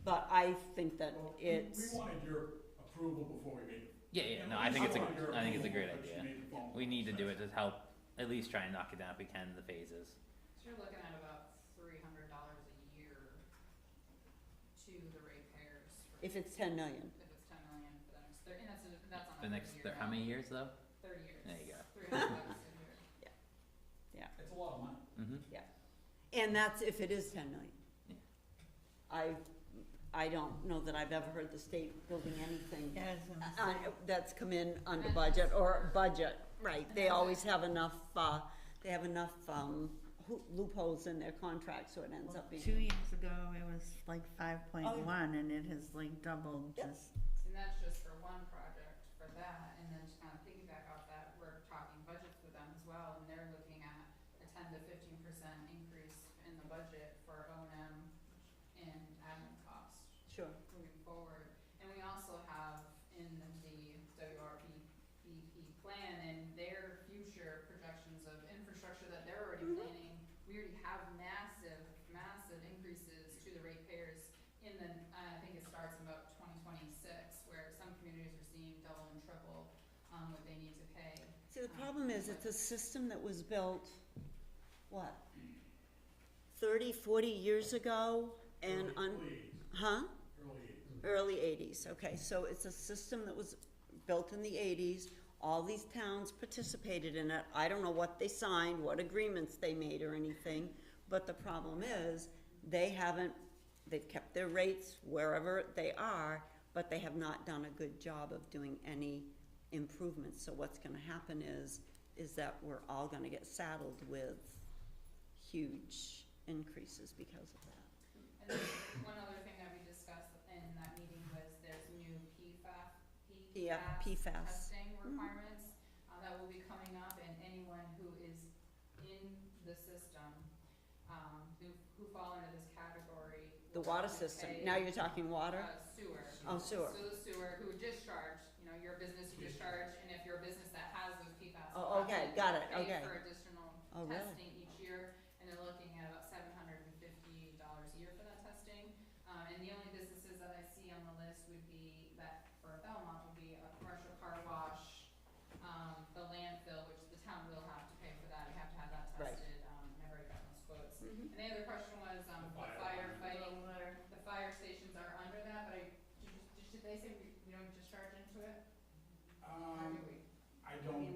But I think that Well, it's, we wanted your approval before we made it. Yeah, yeah, no, At I think least it's wanted your I think it's a approval, great but you idea. made the phone We need to do call, it to help at least try and knock it down if we can in the phases. So you're looking at about $300 a year to the ratepayers for, if it's 10 million. if it's 10 million for the next 30, and that's on a The next, 30-year how many note. years though? 30 years. There you go. $300 a year. It's a lot of money. Mm-hmm. And that's if it is 10 million. Yeah. I don't know that I've ever heard the state building anything Yeah, I was gonna say. that's come in under budget or budget, right, they always have enough, loopholes in their contract, so it ends up being. 2 years ago, it was like 5.1, and it has like doubled Yep. just. And that's just for one project for that, and then to kind of piggyback off that, we're talking budgets with them as well, and they're looking at a 10 to 15% increase in the budget for O&M and admin costs Sure. moving forward. And we also have in the WRPP plan and their future projections of infrastructure that they're already planning, we already have massive, massive increases to the ratepayers in the, I think it starts in about 2026, where some communities are seeing double and triple, what they need to pay. See, the problem is, it's a system that was built, what, 30, 40 years ago, and Early 80s. huh? Early 80s. Early 80s, okay, so it's a system that was built in the 80s, all these towns participated in it, I don't know what they signed, what agreements they made or anything, but the problem is, they've kept their rates wherever they are, but they have not done a good job of doing any improvements, so what's gonna happen is that we're all gonna get saddled with huge increases because of that. And then one other thing that we discussed in that meeting was there's new Yeah, PFAS. testing requirements, that will be coming up, and anyone who is in the system, who fall into this category. The will water have to system, pay, now you're talking water? Sewer. Oh, sewer. So the sewer, who discharge, your business you discharge, and if you're a business that has those PFAS. Oh, okay, got it, okay. Pay for additional Oh, really? testing each year, and they're looking at about $750 a year for that testing. And the only businesses that I see on the list would be, that for Belmont, would be a commercial car wash, the landfill, which the town will have to pay for that, you have to have that Right. tested, and I've already gotten those quotes. Mhm. And the other question was, the firefighting, the fire stations are under that, but did they say we don't discharge into it? Or do we? I don't,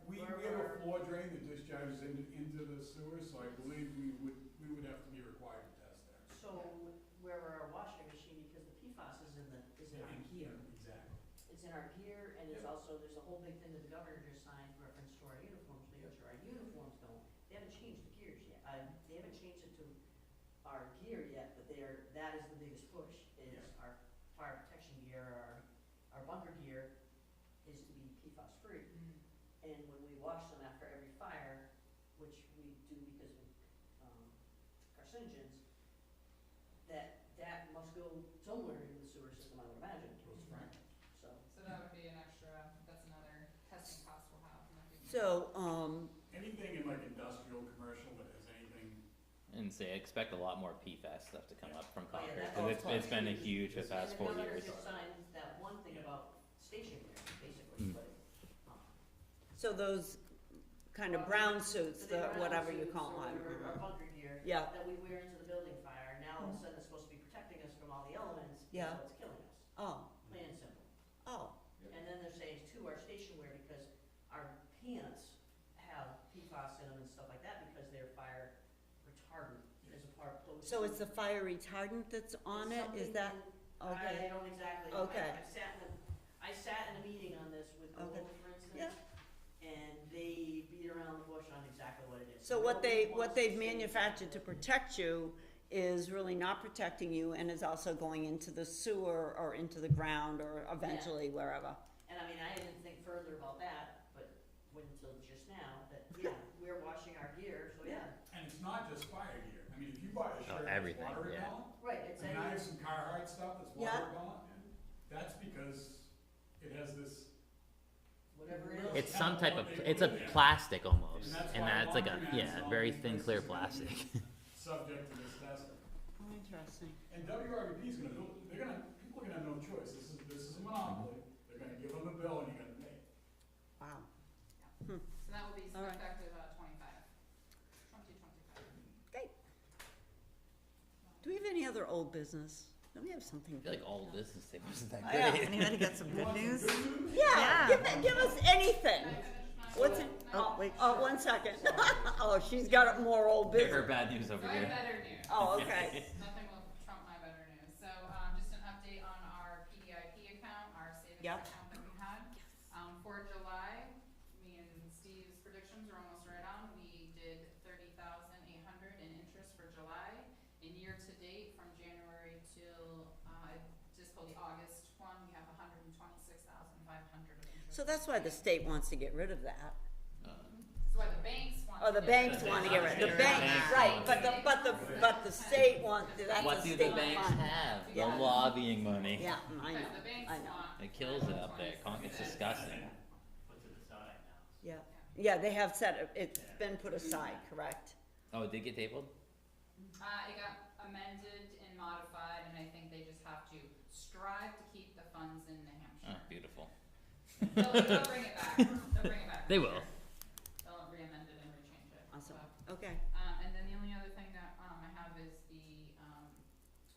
we have a floor drain that discharges into the sewer, so I believe we would have to be required to test there. So where our washing machine, because the PFAS is in our gear. Exactly. It's in our gear, and it's Yep. also, there's a whole big thing that the governor just signed reference to our uniforms, because our uniforms they haven't changed the gears yet. They haven't changed it to our gear yet, but that is the biggest push, is Yeah. our fire protection gear, our bunker gear is to be PFAS free. And when we wash them after every fire, which we do because of carcinogens, that must go somewhere in the sewer system, I would imagine. Goes frank. So that would be an extra, that's another testing cost we'll have in the future. So, Anything in like industrial, commercial that has anything. And and say, expect a lot more PFAS stuff to come up from Oh, yeah, Concord, that- 'cause it's been a huge. huge the past 4 And the years. governor just signed that one thing about stationery, basically, Mm. but. So those kind of brown suits, the brown whatever you suits call or them. whatever, our bunker gear. Yeah. That we wear into the building fire, now all of a sudden it's supposed to be protecting us from all the elements, Yeah. so it's killing us, Oh, plain and simple. oh, And then they're saying too, our station wear, because our pants have PFAS in them and stuff like that, because they're fire retardant as a part of. so it's the fire retardant that's on it, is that, I okay, don't exactly know. Okay. I sat in a meeting on this with Okay. Google, for instance, and they beat around the bush on exactly what it is. so what Nobody they, wants what to they've say manufactured to exactly. protect you is really not protecting you and is also going into the sewer or into the ground or eventually wherever. And I mean, I didn't think further about that, but went until just now, that, yeah, we're washing our gear, so yeah. And it's not just fire gear. I mean, if you buy a shirt that's everything, water yeah. repellent, Right, it's I mean, I have a, some Carhartt stuff that's Yeah. water repellent, that's because it has this, whatever it is. It's some type of, it's a plastic almost, and that's like a, yeah, very thin, clear plastic. subject to this testing. Oh, interesting. And WRVP is gonna do, people are gonna have no choice, this is a monopoly, they're gonna give them a bill and you gotta pay. Wow. So that will be All right. effective, 2025. Great. Do we have any other old business? Don't we have something? I feel like all business today wasn't that Yeah. great. Anybody got some good news? Yeah, give us anything. Can I finish my? What's it? Oh, wait. Oh, 1 second. Oh, she's got more old Her business. bad news over So I have here. better news. Oh, okay. Nothing will trump my better news. So, just an update on our PDIP account, our savings Yep. account that we had. For July, me and Steve's predictions are almost right on. We did 30,800 in interest for July. In year to date, from January till, just till the August one, we have 126,500 of interest. So that's why the state wants to get rid of that. That's why the banks want. Oh, the to banks get rid of want to it. get rid, the Banks banks, want right, to but the state wants, that's What a do the state banks fund. have? Yeah. The lobbying money. Yeah, I know, Because the banks I know, want. It kills it up there. It's disgusting. yeah. Yeah, they have said, it's been put aside, correct? Oh, it did get tabled? It got amended and modified, and I think they just have to strive to keep the funds in New Oh, Hampshire. beautiful. They'll bring it back. They'll bring it back. They this will. year. They'll re-amend it and rechange it. Awesome, So, okay. and then the only other thing that, I have is the,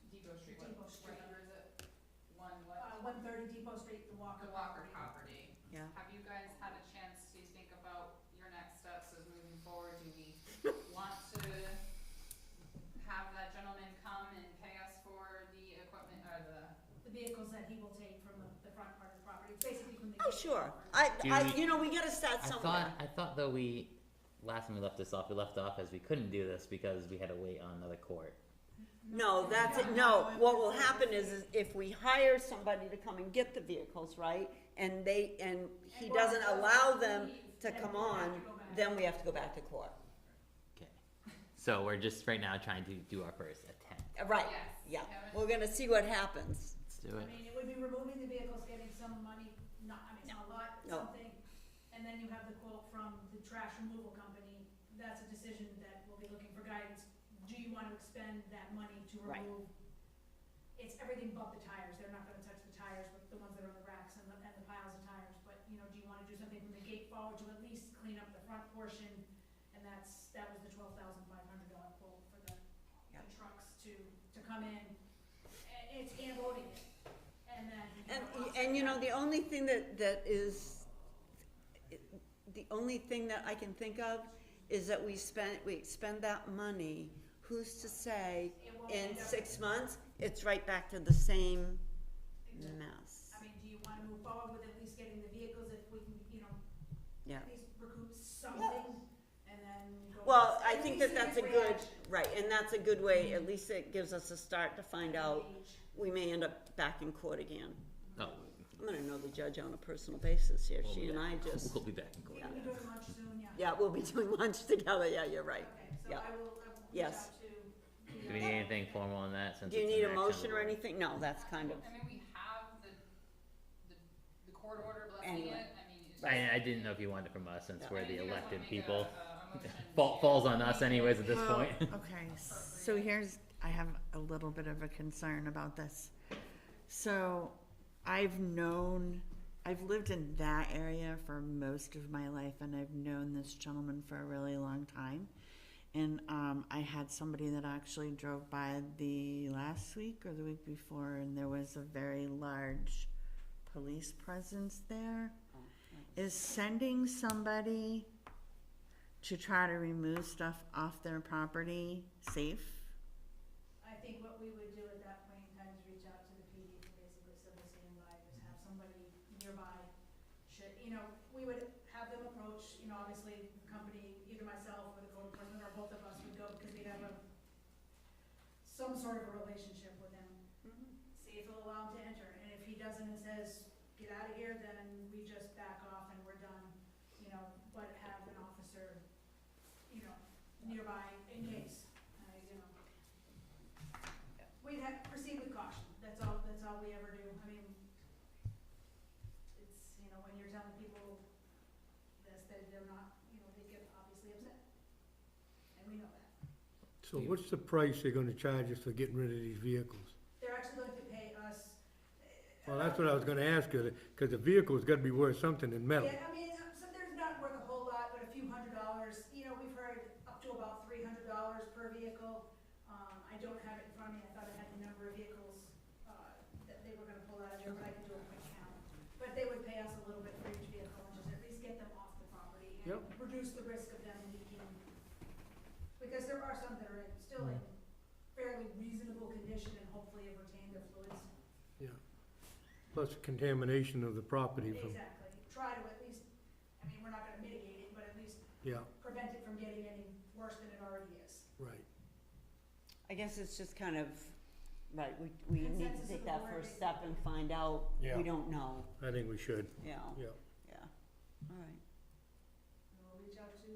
Depot Street, what, Depot Street. what number is it? One, what? 130 Depot Street, the Walker The Walker property. property. Yeah. Have you guys had a chance to think about your next steps as moving forward? Do we want to have that gentleman come and pay us for the equipment, or The vehicles that he will take from the front part of the property, it's basically from the. Oh, gate sure, forward. we gotta start somewhere. I thought though last time we left this off, we left off as we couldn't do this because we had to wait on another court. No, that's it, no, what will happen is if we hire somebody to come and get the vehicles, right? And he doesn't allow them to come on, then we have to go back to court. Okay. So we're just right now trying to do our first attempt. Right, Yes. yeah, Haven't- we're gonna see what happens. Let's do I it. mean, it would be removing the vehicles, getting some money, it's not a lot, but No. something. And then you have the quote from the trash removal company, that's a decision that we'll be looking for guidance. Do you wanna expend that money to Right. remove? It's everything but the tires, they're not gonna touch the tires, but the ones that are on the racks and the piles of tires. But, do you wanna do something from the gate forward to at least clean up the front portion? And that was the $12,500 quote for the trucks to come in, and it's hand loading it. And then. And the only thing that is, the only thing that I can think of is that we expend that money, who's to say, It won't in end up- 6 months, it's right back to the same Exactly. mess. I mean, do you wanna move forward with at least getting the vehicles if we can, Yeah. at least recoup something, and then go. Well, I at think least that's a get good, reaction. right, and that's a good way, at least it gives us a start to find out, Gauge. we may end up back in court again. Oh, I'm gonna know the judge on a personal basis here, we'll she be and I back. just, We'll be back in court. We'll be doing lunch soon, yeah. yeah, we'll be doing lunch together, yeah, you're right. Okay, so Yeah. I will reach Yes. out to. Do we need anything formal on that since Do you it's need an a action motion or word? anything? No, that's kind of, I mean, we have the court order blessing Anyway. it, I mean, it's I didn't know if you wanted it from us since No. we're I the think you guys elected wanna make people. a motion. Falls on us anyways at this Well, point. Okay, so I have a little bit of a concern about this. So I've lived in that area for most of my life, and I've known this gentleman for a really long time. And I had somebody that actually drove by the last week or the week before, and there was a very large police presence there. Is sending somebody to try to remove stuff off their property safe? I think what we would do at that point in time is reach out to the PD for basically civil standby, just have somebody nearby. We would have them approach, obviously the company, either myself or the code enforcement or both of us would go because we'd have some sort of a relationship with him. See if he'll allow him to enter, and if he doesn't and says, get out of here, then we just back off and we're done, but have an officer, nearby in case, We'd have, proceed with caution, that's all we ever do. I mean, it's, when you're telling people this, that they're not, they get obviously upset. And we know that. So what's the price they're gonna charge us for getting rid of these vehicles? They're actually going to pay us. Well, that's what I was gonna ask you, cause the vehicle's gotta be worth something in metal. Yeah, I mean, so there's not worth a whole lot, but a few $100s, we've heard up to about $300 per vehicle. I don't have it in front of me, I thought I had the number of vehicles, that they were gonna pull out of there, but I can do a quick count. But they would pay us a little bit for each vehicle, and just at least get them off the property and Yep. reduce the risk of them leaking. Because there are some that are still in fairly reasonable condition and hopefully have retained their fluids. Yeah. Plus contamination of the property from, Exactly, try to at least, we're not gonna mitigate it, but at least yeah, prevent it from getting any worse than it already is. right. I guess it's just kind of, right, we need to Consensus of take the that board, first step and find out, Yeah. we don't know, I think we should, yeah, yeah. all right. And we'll reach out to,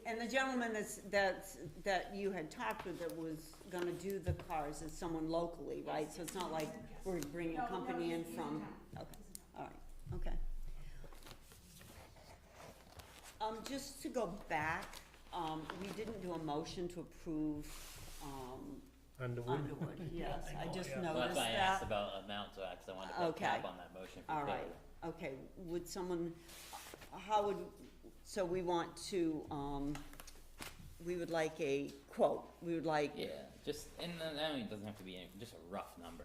And the gentleman that you had talked with that was gonna do the cars is someone locally, right? So it's not like we're bringing a company in from, okay, all right, okay. Just to go back, we didn't do a motion to approve, Underwood? Underwood, yes, I just Well, noticed that's why I asked that. about amount, so I wanted to put a Okay. cap on that motion if we All could. right, okay, would someone, so we want to, we would like a quote, we would like, Yeah, just, and then, I mean, it doesn't have to be just a rough number,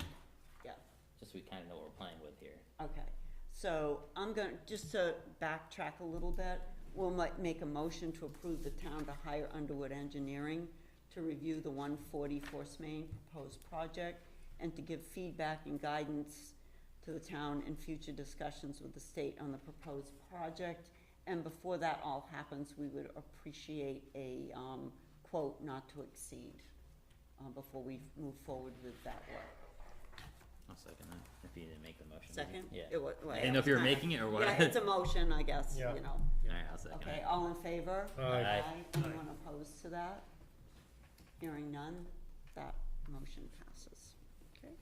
yeah, just so we kinda know what we're playing with here. okay. So I'm gonna, just to backtrack a little bit, we'll make a motion to approve the town to hire Underwood Engineering to review the 140 Forest Main proposed project and to give feedback and guidance to the town in future discussions with the state on the proposed project. And before that all happens, we would appreciate a, quote not to exceed, before we move forward with that work. I'll second that, if you didn't make the motion. Second? Yeah. Well, I didn't know if you were making it or what. Yeah, it's a motion, I guess, Yeah. Alright, I'll second Okay, it. all in favor? Aye. Anyone opposed to that? Hearing none, that motion passes. Okay.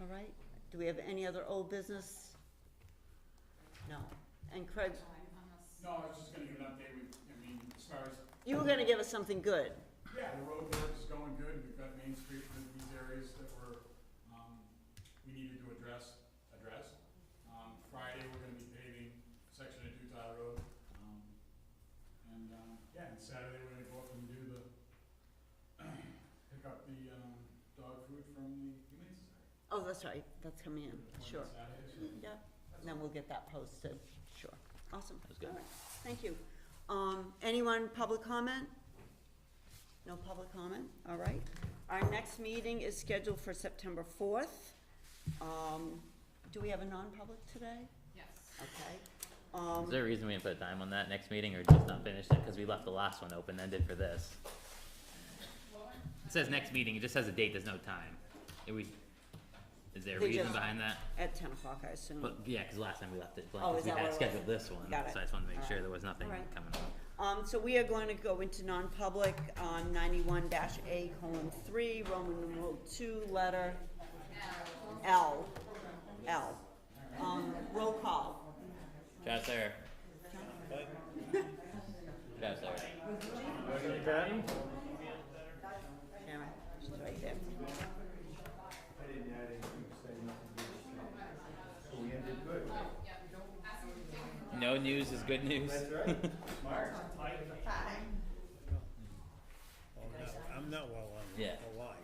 All right, do we have any other old business? No. And Craig, Unless- No, I was just gonna give an update, as far as, you were gonna give us something good. yeah, the road work is going good, we've got Main Street, these areas that were, we needed to address. Friday, we're gonna be paving section of Utah Road, and Saturday, we're gonna go up and do pick up the, dog food from the Humane Society. Oh, that's right, that's coming in, sure. Saturday, so Yeah, and then we'll get that posted, sure. Awesome. That's good. All right, thank you. Anyone, public comment? No public comment, all right. Our next meeting is scheduled for September 4th. Do we have a non-public today? Yes. Okay. Is there a reason we didn't put a time on that next meeting, or just not finish it, cause we left the last one open-ended for this? It says next meeting, it just has a date, there's no time. Is there a They reason just- behind that? At 10 o'clock, I assume. But, yeah, cause last time we left it blank, Oh, 'cause is we that had what it was? scheduled this one, Got it. so I just wanted to make sure Alright. there was nothing Alright. coming up. So we are going to go into non-public on 91-A:3, Roman numeral 2, letter L. Roll call. Travis, there. no news is good news. That's right. Smart. I'm not well on Yeah. Hawaii.